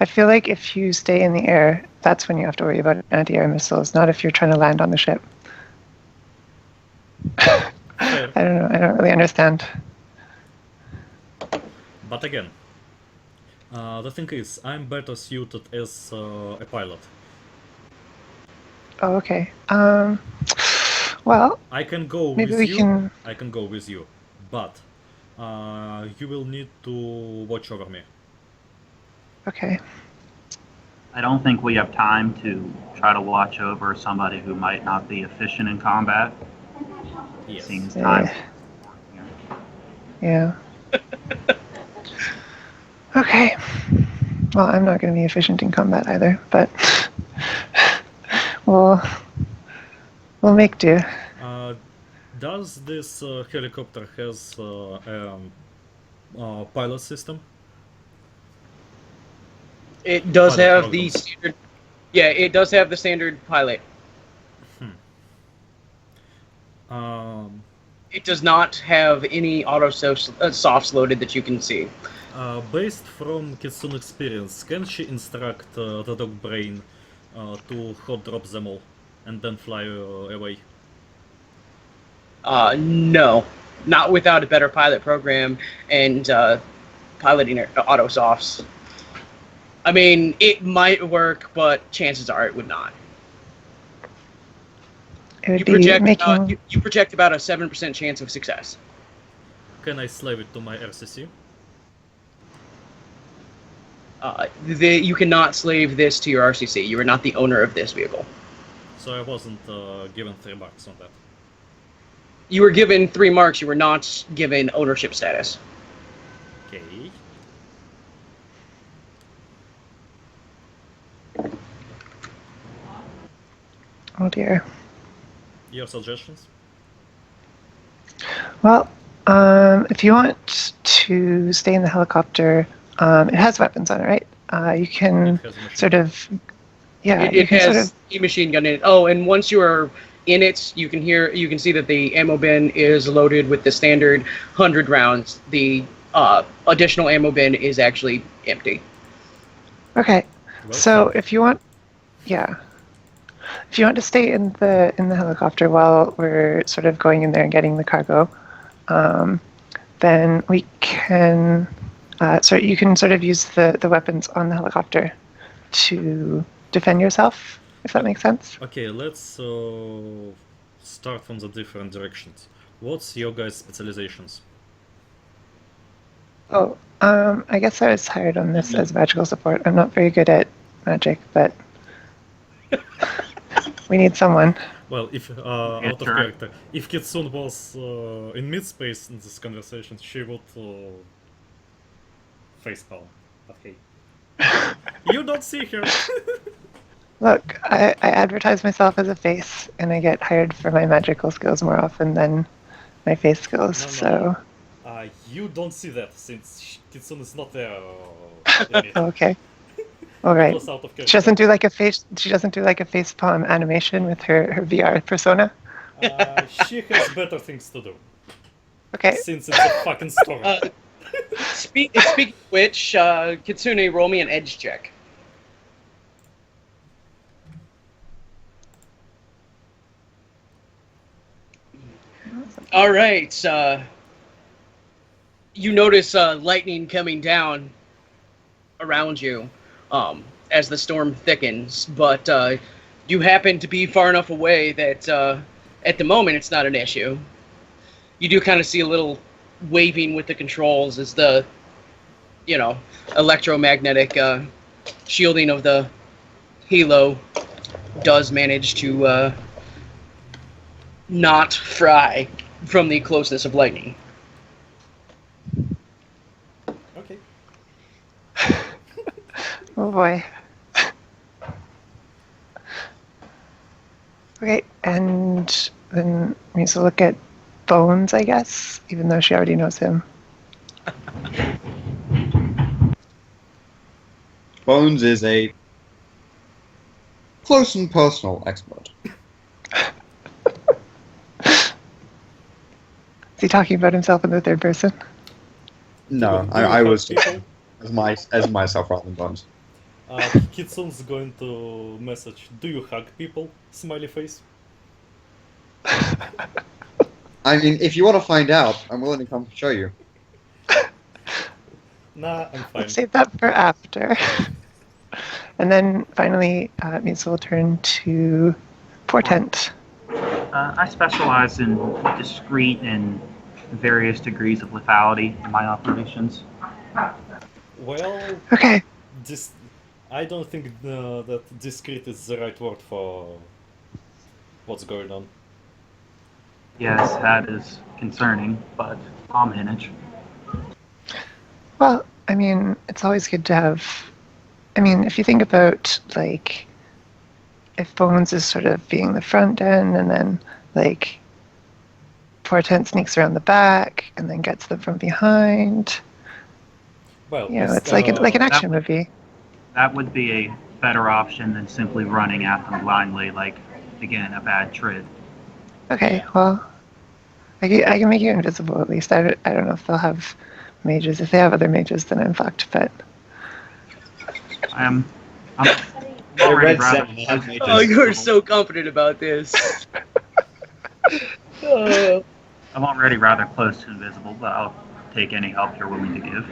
I feel like if you stay in the air, that's when you have to worry about anti-air missiles, not if you're trying to land on the ship. I don't know. I don't really understand. But again, the thing is, I'm better suited as a pilot. Oh, okay. Well, I can go maybe with we you. can. I can go with you, but you will need to watch over me. Okay. I don't think we have time to try to watch over somebody who might not be efficient in combat. Yes. Seems time. Yeah. Okay. Well, I'm not going to be efficient in combat either, but we'll make do. Does this helicopter has pilot system? It does Pilot have the programs. standard. Yeah, it does have the standard pilot. It does not have any auto softs loaded that you can see. Based from Kitsune experience, can she instruct the dog brain to hot drop them all and then fly away? No, not without a better pilot program and piloting auto softs. I mean, it might work, but chances are it would not. It would You be project making. you project about a 7% chance of success. Can I slave it to my RCC? You cannot slave this to your RCC. You are not the owner of this vehicle. So I wasn't given $3 on that. You were given 3 marks. You were not given ownership status. Okay. Oh dear. Your suggestions? Well, if you want to stay in the helicopter, it has weapons on it, right? You can It has a machine. sort of. Yeah, It you can has sort of. a machine gun in it. Oh, and once you are in it, you can see that the ammo bin is loaded with the standard 100 rounds. The additional ammo bin is actually empty. Okay. Well So said. if you want, yeah, if you want to stay in the helicopter while we're sort of going in there and getting the cargo, then we can. So you can sort of use the weapons on the helicopter to defend yourself, if that makes sense. Okay, let's start from the different directions. What's your guys' specializations? Oh, I guess I was hired on this as magical support. I'm not very good at magic, but we need someone. Well, if out of sure. character, if Kitsune was in mid-space in this conversation, she would facepalm. But hey, you don't see her. Look, I advertise myself as a face, and I get hired for my magical skills more often than my face skills. No, no. So, You don't see that since Kitsune is not there. okay. All It right. was out of She character. doesn't do like a face. She doesn't do like a facepalm animation with her VR persona. She has better things to do. Okay. Since it's a fucking storm. Speaking of which, Kitsune, roll me an edge check. All right. You notice lightning coming down around you as the storm thickens, but you happen to be far enough away that at the moment it's not an issue. You do kind of see a little waving with the controls as the, electromagnetic shielding of the halo does manage to not fry from the closeness of lightning. Okay. Oh boy. Okay, and then Muse will look at Bones, I guess, even though she already knows him. Bones is a close and personal expert. Is he talking about himself in the third person? No, Do you I hug was people? as myself rather than Bones. Kitsune's going to message, do you hug people? Smiley face. I mean, if you want to find out, I'm willing to come show you. Nah, I'm fine. Let's save that for after. And then finally, Muse will turn to Portent. I specialize in discrete and various degrees of lethality in my operations. Well, Okay. I don't think that discreet is the right word for what's going on. Yes, that is concerning, but I'll manage. Well, I mean, it's always good to have. I mean, if you think about, like, if Bones is sort of being the front end and then, like, Portent sneaks around the back and then gets them from behind. Well, It's like an action movie. That would be a better option than simply running at them blindly, like, again, a bad trid. Okay, well, I can make you invisible at least. I don't know if they'll have mages. If they have other mages, then I'm fucked, but... I'm I already read rather seven, they have mages. Oh, you are so confident about this. Oh. I'm already rather close to invisible, but I'll take any help you're willing to give.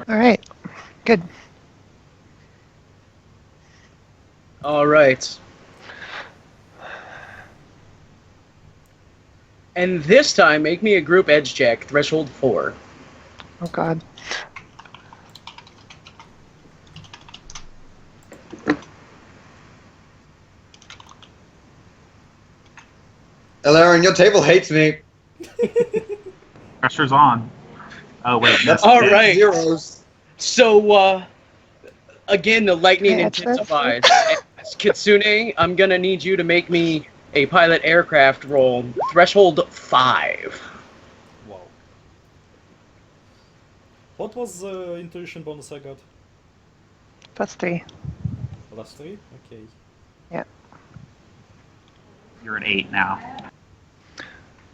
All right, good. All right. And this time, make me a group edge check, threshold 4. Oh, God. Allarionn, your table hates me. Pressure's on. Oh, wait. That's All two right. zeros. So, again, the lightning Yeah, it's intensifies. Kitsune, I'm gonna need you to make me a pilot aircraft roll, threshold 5. Wow. What was the intuition bonus I got? +3. Last 3? Okay. You're at 8 now.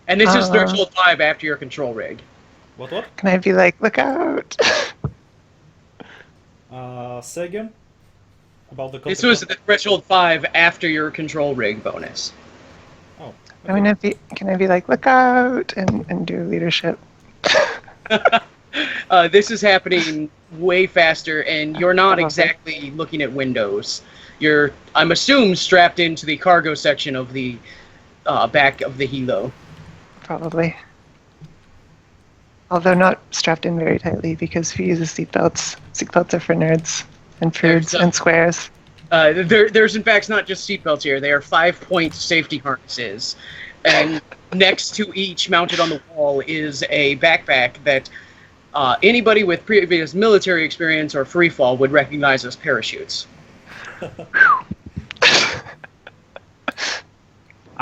And this is threshold 5 after your control rig. What? Can I be like, look out? Say again? About the This was the threshold 5 after your control rig bonus. Oh. I mean, can I be like, look out, and do leadership? This is happening way faster, and you're not exactly looking at windows. You're, I'm assuming, strapped into the cargo section of the back of the helo. Probably. Although not strapped in very tightly, because who uses seatbelts? Seatbelts are for nerds and prudes and squares. There's in fact not just seatbelts here. They are 5-point safety harnesses, and next to each, mounted on the wall, is a backpack that anybody with previous military experience or free fall would recognize as parachutes.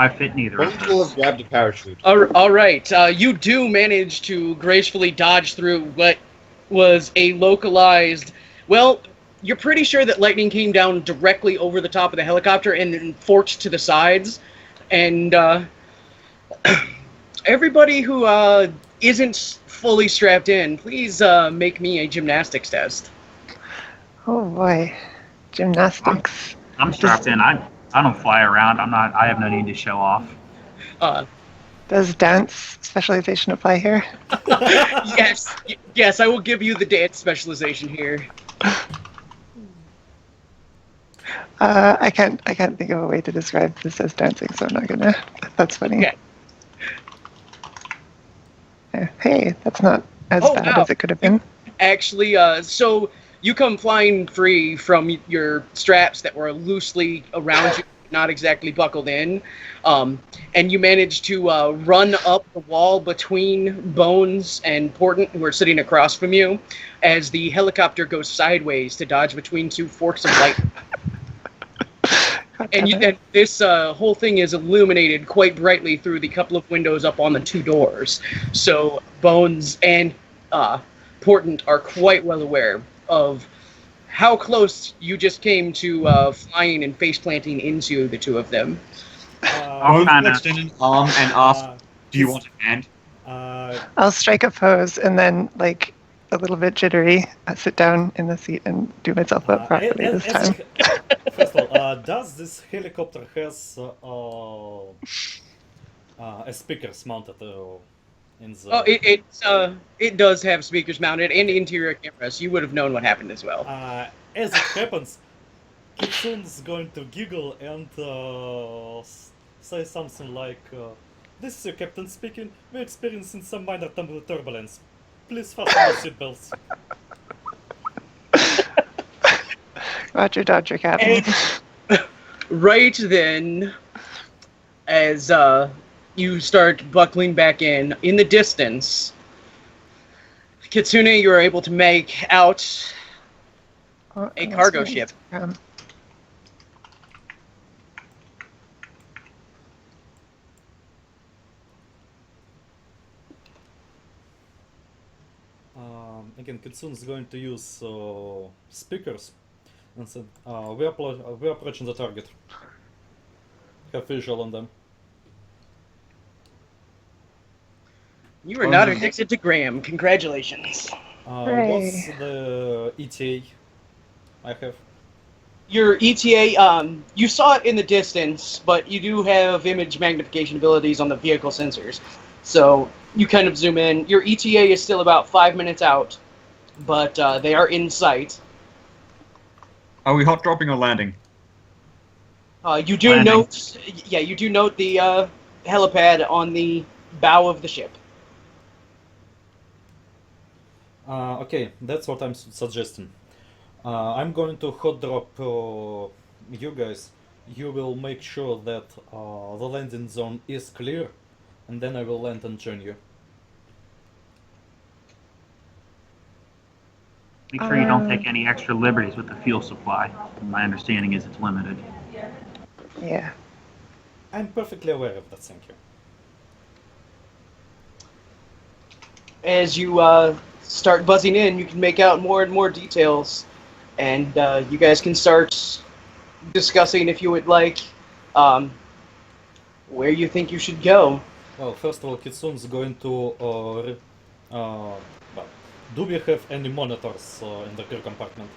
I fit neither of Bones will those. have grabbed a parachute. All right, you do manage to gracefully dodge through what was a localized, well, you're pretty sure that lightning came down directly over the top of the helicopter and then forked to the sides. And everybody who isn't fully strapped in, please make me a gymnastics test. Oh boy, gymnastics. I'm strapped in. I don't fly around. I have no need to show off. Does dance specialization apply here? Yes, I will give you the dance specialization here. I can't think of a way to describe this as dancing, so I'm not gonna. That's funny. Okay. Hey, that's not as bad wow. as it could have been. Actually, so you come flying free from your straps that were loosely around you, not exactly buckled in, and you manage to run up the wall between Bones and Portent, who are sitting across from you, as the helicopter goes sideways to dodge between two forks of light. And this whole thing is illuminated quite brightly through the couple of windows up on the two doors. So Bones and Portent are quite well aware of how close you just came to flying and face planting into the two of them. Bones will extend an arm and ask, "Do you want a hand?" I'll strike a pose and then, like, a little bit jittery, I sit down in the seat and do myself up properly this time. First of all, does this helicopter has a speakers mounted in the... It does have speakers mounted and interior cameras. You would have known what happened as well. As it happens, Kitsune's going to giggle and say something like, "This is your captain speaking. We're experiencing some minor turbulence. Please fasten your seatbelts." Roger, Dodger, Captain. Right then, as you start buckling back in the distance, Kitsune, you are able to make out a cargo ship. Again, Kitsune's going to use speakers and said, we're approaching the target. Have visual on them. You are not addicted to Graham. Congratulations. What's the ETA I have? Your ETA, you saw it in the distance, but you do have image magnification abilities on the vehicle sensors. So you kind of zoom in. Your ETA is still about 5 minutes out, but they are in sight. Are we hot dropping or landing? You do note, you do note the helipad on the bow of the ship. Okay, that's what I'm suggesting. I'm going to hot drop you guys. You will make sure that the landing zone is clear, and then I will land and join you. Make sure you don't take any extra liberties with the fuel supply. My understanding is it's limited. Yeah. I'm perfectly aware of that, thank you. As you start buzzing in, you can make out more and more details, and you guys can start discussing, if you would like, where you think you should go. Well, first of all, Kitsune's going to... do we have any monitors in the crew compartment?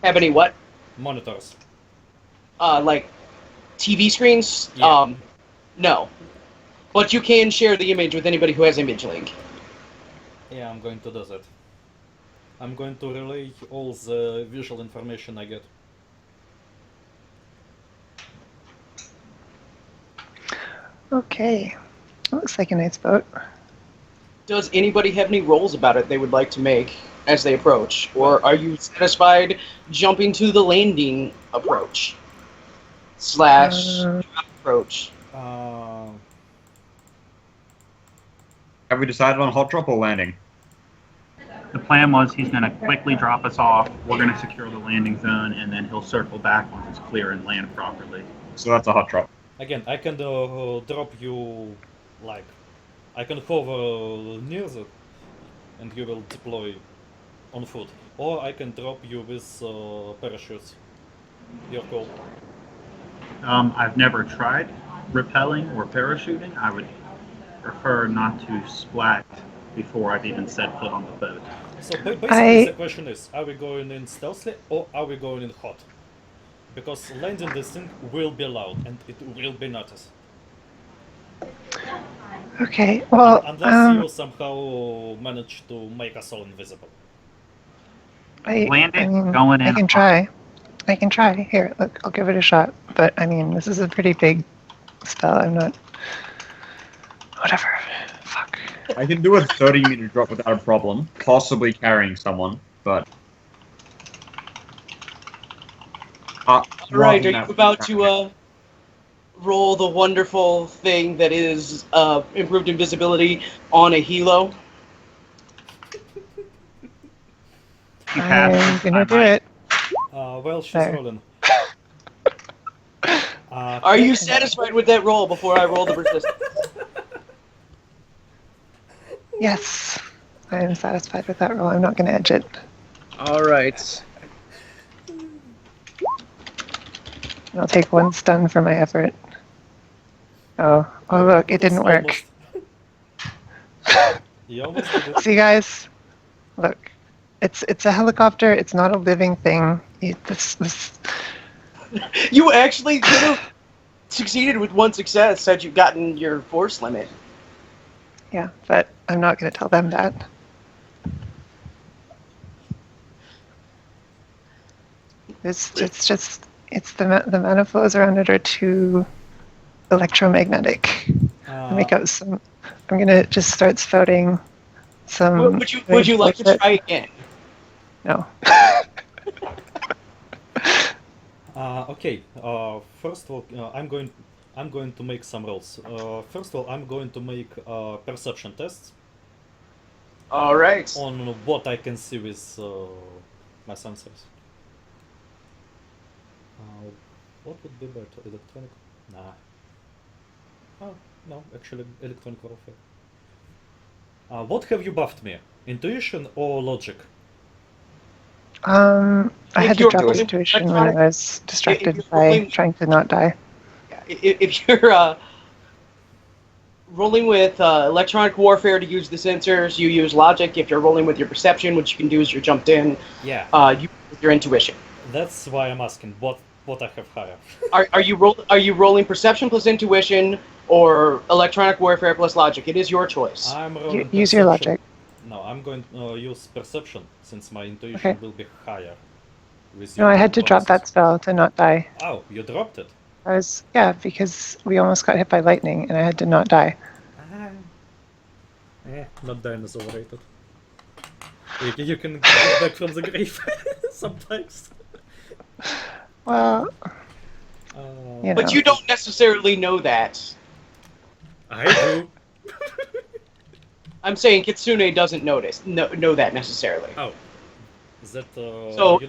Have any what? Monitors. Like TV screens? Yeah. No. But you can share the image with anybody who has image link. Yeah, I'm going to do that. I'm going to relay all the visual information I get. Okay. Looks like a nice boat. Does anybody have any rolls about it they would like to make as they approach? Or are you satisfied jumping to the landing approach? / approach? Have we decided on hot drop or landing? The plan was he's going to quickly drop us off, we're going to secure the landing zone, and then he'll circle back once it's clear and land properly. So that's a hot drop. Again, I can drop you, like, I can hover near it, and you will deploy on foot, or I can drop you with parachutes. Your call. I've never tried rappelling or parachuting. I would prefer not to splat before I've even set foot on the boat. So basically, the question is: are we going in stealthily or are we going in hot? Because landing this thing will be loud and it will be noticed. Okay, well, Unless you somehow manage to make us all invisible. Land it, mean, going in I can try. I can try. Here, look, I'll give it a shot. But I mean, this is a pretty big spell. I'm not. Whatever. Fuck. I can do a 30-meter drop without a problem, possibly carrying someone, but... Right, are you about to roll the wonderful thing that is improved invisibility on a helo? I'm gonna do it. Well, she's There. rolling. Are you satisfied with that roll before I roll the resistance? Yes, I am satisfied with that roll. I'm not gonna edge it. All right. I'll take 1 stun for my effort. Oh look, it didn't work. You almost did it. See, guys, look, it's a helicopter. It's not a living thing. This You actually could have succeeded with 1 success had you gotten your force limit. Yeah, but I'm not gonna tell them that. It's the mana flows around it are too electromagnetic. Make out some. I'm gonna just start spouting some. Would you like to try again? No. Okay. First of all, I'm going to make some rolls. First of all, I'm going to make perception tests All right. on what I can see with my sensors. What would be better? Electronic? Nah. Oh, no, actually, electronic warfare. What have you buffed me? Intuition or logic? I had to you're drop rolling intuition when I electronic- was distracted you're by rolling- trying to not die. If you're rolling with electronic warfare to use the sensors, you use logic. If you're rolling with your perception, what you can do is you're jumped in. Yeah. You with your intuition. That's why I'm asking what I have higher. Are you rolling perception plus intuition or electronic warfare plus logic? It is your choice. I'm rolling Use your perception. logic. No, I'm going to use perception since my intuition Okay. will be higher. With No, I your had to drop that bonuses. spell to not die. Oh, you dropped it. Because we almost got hit by lightning and I had to not die. Not dying is overrated. You can get back from the grave sometimes. Well, you know. But you don't necessarily know that. I do. I'm saying Kitsune doesn't know that necessarily. Oh. Is that So you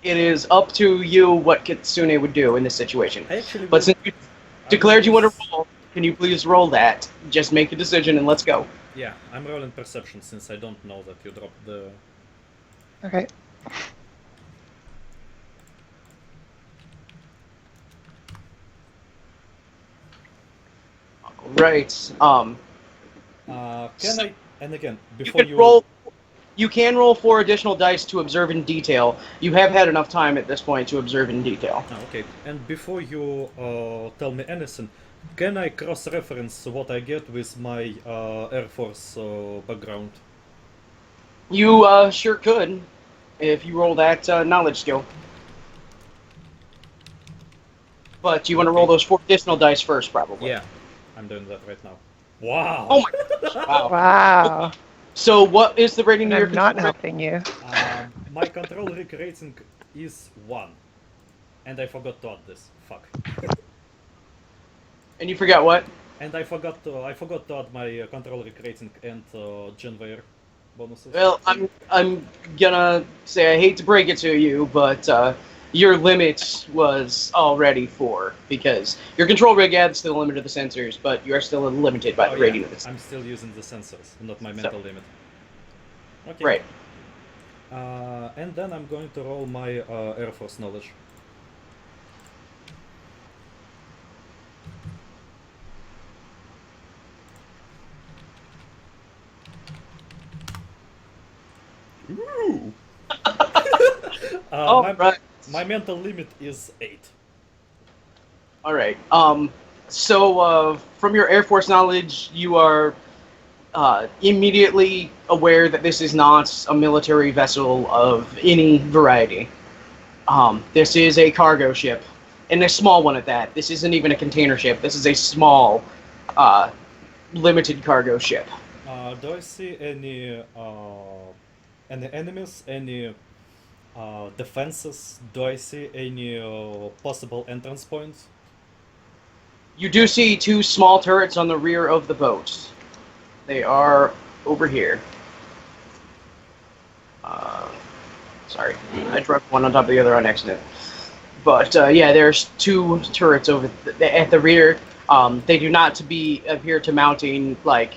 it is up to you what Kitsune would do in this situation. I actually But will- since you declared you want to roll, can you please roll that? Just make a decision and let's go. Yeah, I'm rolling perception since I don't know that you dropped the... Okay. Right. Can I... And again, You before can roll. You can roll 4 additional dice to observe in detail. You have had enough time at this point to observe in detail. Oh, okay. And before you tell me anything, can I cross-reference what I get with my Air Force background? You sure could, if you roll that knowledge skill. But you want to roll those 4 additional dice first, probably. Yeah, I'm doing that right now. Wow! Oh my gosh! Wow. Wow. So what is the rating of your I'm not control? helping you. My control rig rating is 1. And I forgot to add this. Fuck. And you forgot what? And I forgot to add my control rig rating and Genware bonuses. Well, I'm gonna say I hate to break it to you, but your limit was already 4 because your control rig adds to the limit of the sensors, but you are still limited by the rating of the sensors. I'm still using the sensors, not my mental limit. Okay. Right. And then I'm going to roll my Air Force knowledge. Ooh. Oh, right. My mental limit is 8. All right. So from your Air Force knowledge, you are immediately aware that this is not a military vessel of any variety. This is a cargo ship, and a small one at that. This isn't even a container ship. This is a small, limited cargo ship. Do I see any enemies, any defenses? Do I see any possible entrance points? You do see 2 small turrets on the rear of the boat. They are over here. Sorry, I dropped one on top of the other on accident. But yeah, there's 2 turrets over at the rear. They do not appear to mounting like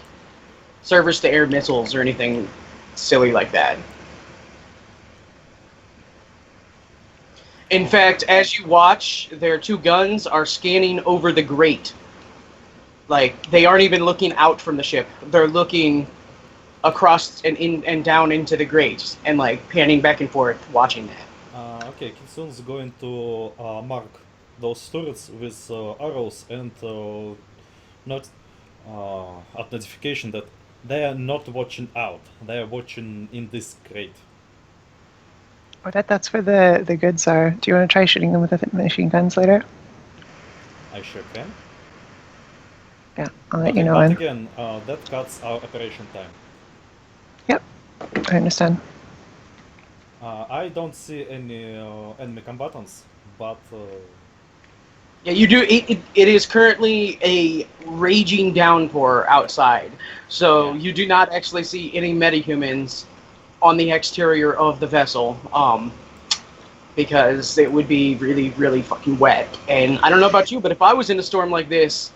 surface-to-air missiles or anything silly like that. In fact, as you watch, their 2 guns are scanning over the grate. Like, they aren't even looking out from the ship. They're looking across and in and down into the grate and like panning back and forth, watching that. Okay, Kitsune's going to mark those turrets with arrows and not at notification that they are not watching out. They are watching in this crate. That's where the goods are. Do you want to try shooting them with the machine guns later? I sure can. Yeah, I'll let Okay, you know but when. again, that cuts our operation time. Yep, I understand. I don't see any enemy combatants, but Yeah, you do. It is currently a raging downpour outside, so Yeah. you do not actually see any metahumans on the exterior of the vessel, because it would be really, really fucking wet. And I don't know about you, but if I was in a storm like this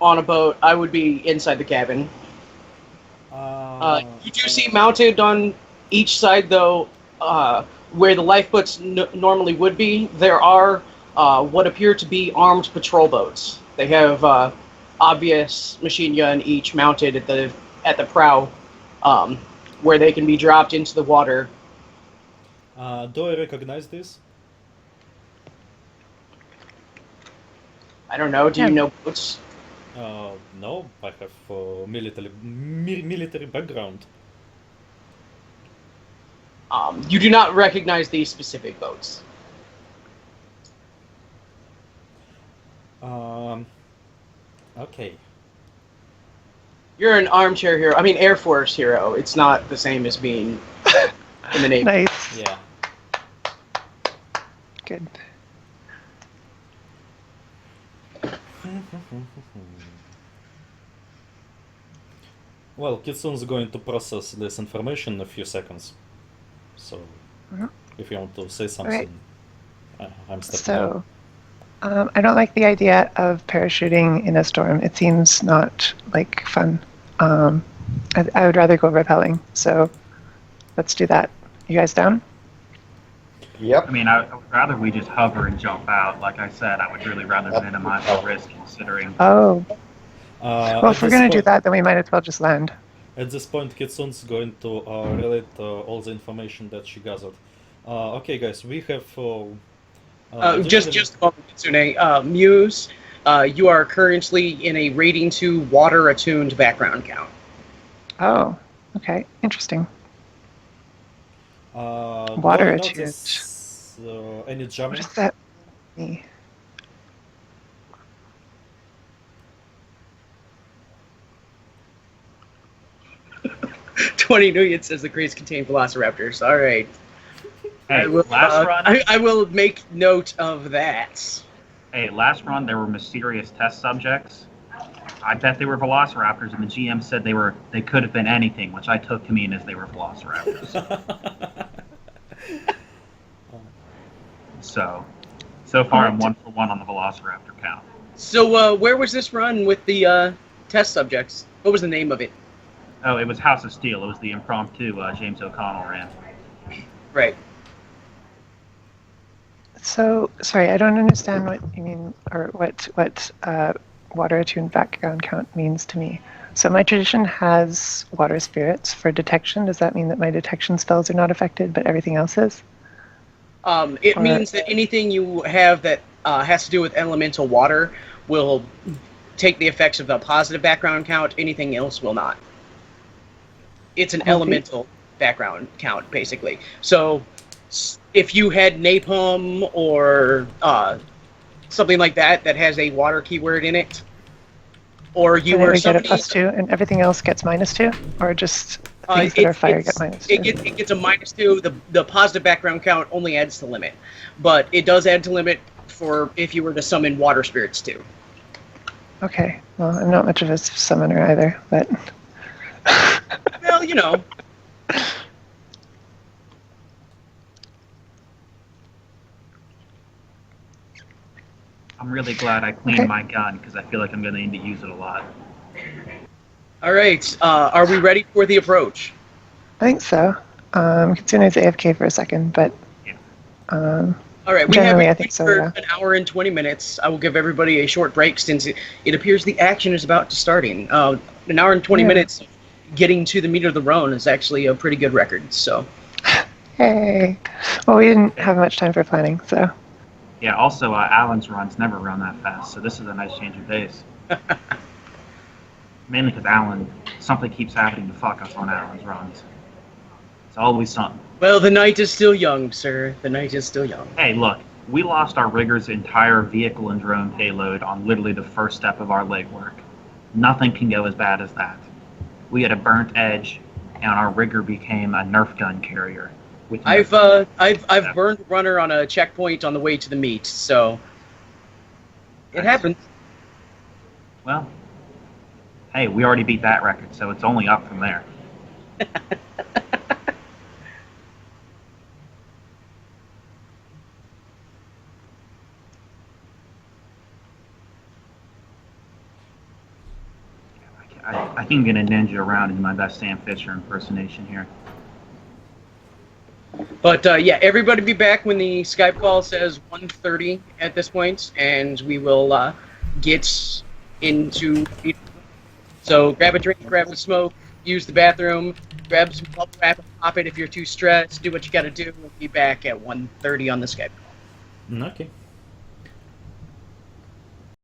on a boat, I would be inside the cabin. You do see mounted on each side, though, where the lifeboats normally would be, there are what appear to be armed patrol boats. They have obvious machine gun each mounted at the prow, where they can be dropped into the water. do I recognize this? I don't know. Do you Yeah. know boats? No, I have military background. You do not recognize these specific boats. Okay. You're an armchair hero. I mean, Air Force hero. It's not the same as being in the Navy. Nice. Yeah. Good. Well, Kitsune's going to process this information in a few seconds. So, Mhm. if you want to say something, I'm stepping out. So, I don't like the idea of parachuting in a storm. It seems not like fun. I would rather go rappelling. So, let's do that. You guys down? I mean, I would rather we just hover and jump out. Like I said, I would really rather minimize the risk considering. Oh, well, At if we're this going to do point- that, then we might as well just land. At this point, Kitsune's going to relate all the information that she gathered. Okay, guys, we have. Just a moment, Kitsune. Muse, you are currently in a rating 2 water attuned background count. Oh, okay. Interesting. do Water I attuned. notice, any What jamming? does that mean? $20 million says the crates contain velociraptors. All right. Hey, I will, last run. I will make note of that. Hey, last run there were mysterious test subjects. I bet they were velociraptors, and the GM said they could have been anything, which I took to mean as they were velociraptors. So far I'm 1 for 1 on the velociraptor count. So, where was this run with the test subjects? What was the name of it? Oh, it was House of Steel. It was the impromptu James O'Connell ran. Right. So, sorry, I don't understand what you mean, or what water attuned background count means to me. So my tradition has water spirits for detection. Does that mean that my detection spells are not affected, but everything else is? It means that anything you have that has to do with elemental water will take the effects of the positive background count. Anything else will not. It's an elemental background count, basically. So if you had napalm or something like that that has a water keyword in it, or you were get a +2, and everything else gets -2, or just things that are fire get -2. It gets a -2. The positive background count only adds to limit, but it does add to limit for if you were to summon water spirits too. Okay, well, I'm not much of a summoner either, but well, you know. I'm really glad I cleaned my gun because I feel like I'm going to need to use it a lot. All right, are we ready for the approach? I think so. Kitsune's AFK for a second, but all right, we generally, have I think so, for yeah. an hour and 20 minutes. I will give everybody a short break since it appears the action is about to starting. An hour and 20 minutes getting to the meat of the roan is actually a pretty good record. So, hey, well, we didn't have much time for planning, so. Yeah, also, Alan's runs never run that fast, so this is a nice change of pace. Mainly because something keeps happening to fuck us on Alan's runs. It's always something. Well, the night is still young, sir. The night is still young. Hey, look, we lost our rigger's entire vehicle and drone payload on literally the first step of our legwork. Nothing can go as bad as that. We had a burnt edge, and our rigger became a Nerf gun carrier. I've burned a runner on a checkpoint on the way to the meet, so it happens. Well, hey, we already beat that record, so it's only up from there. I can get a ninja around in my best Sam Fisher impersonation here. But yeah, everybody be back when the Skype call says 1:30 at this point, and we will get into. So grab a drink, grab a smoke, use the bathroom, grab some bubble wrap and pop it if you're too stressed. Do what you got to do. We'll be back at 1:30 on the Skype call. Okay.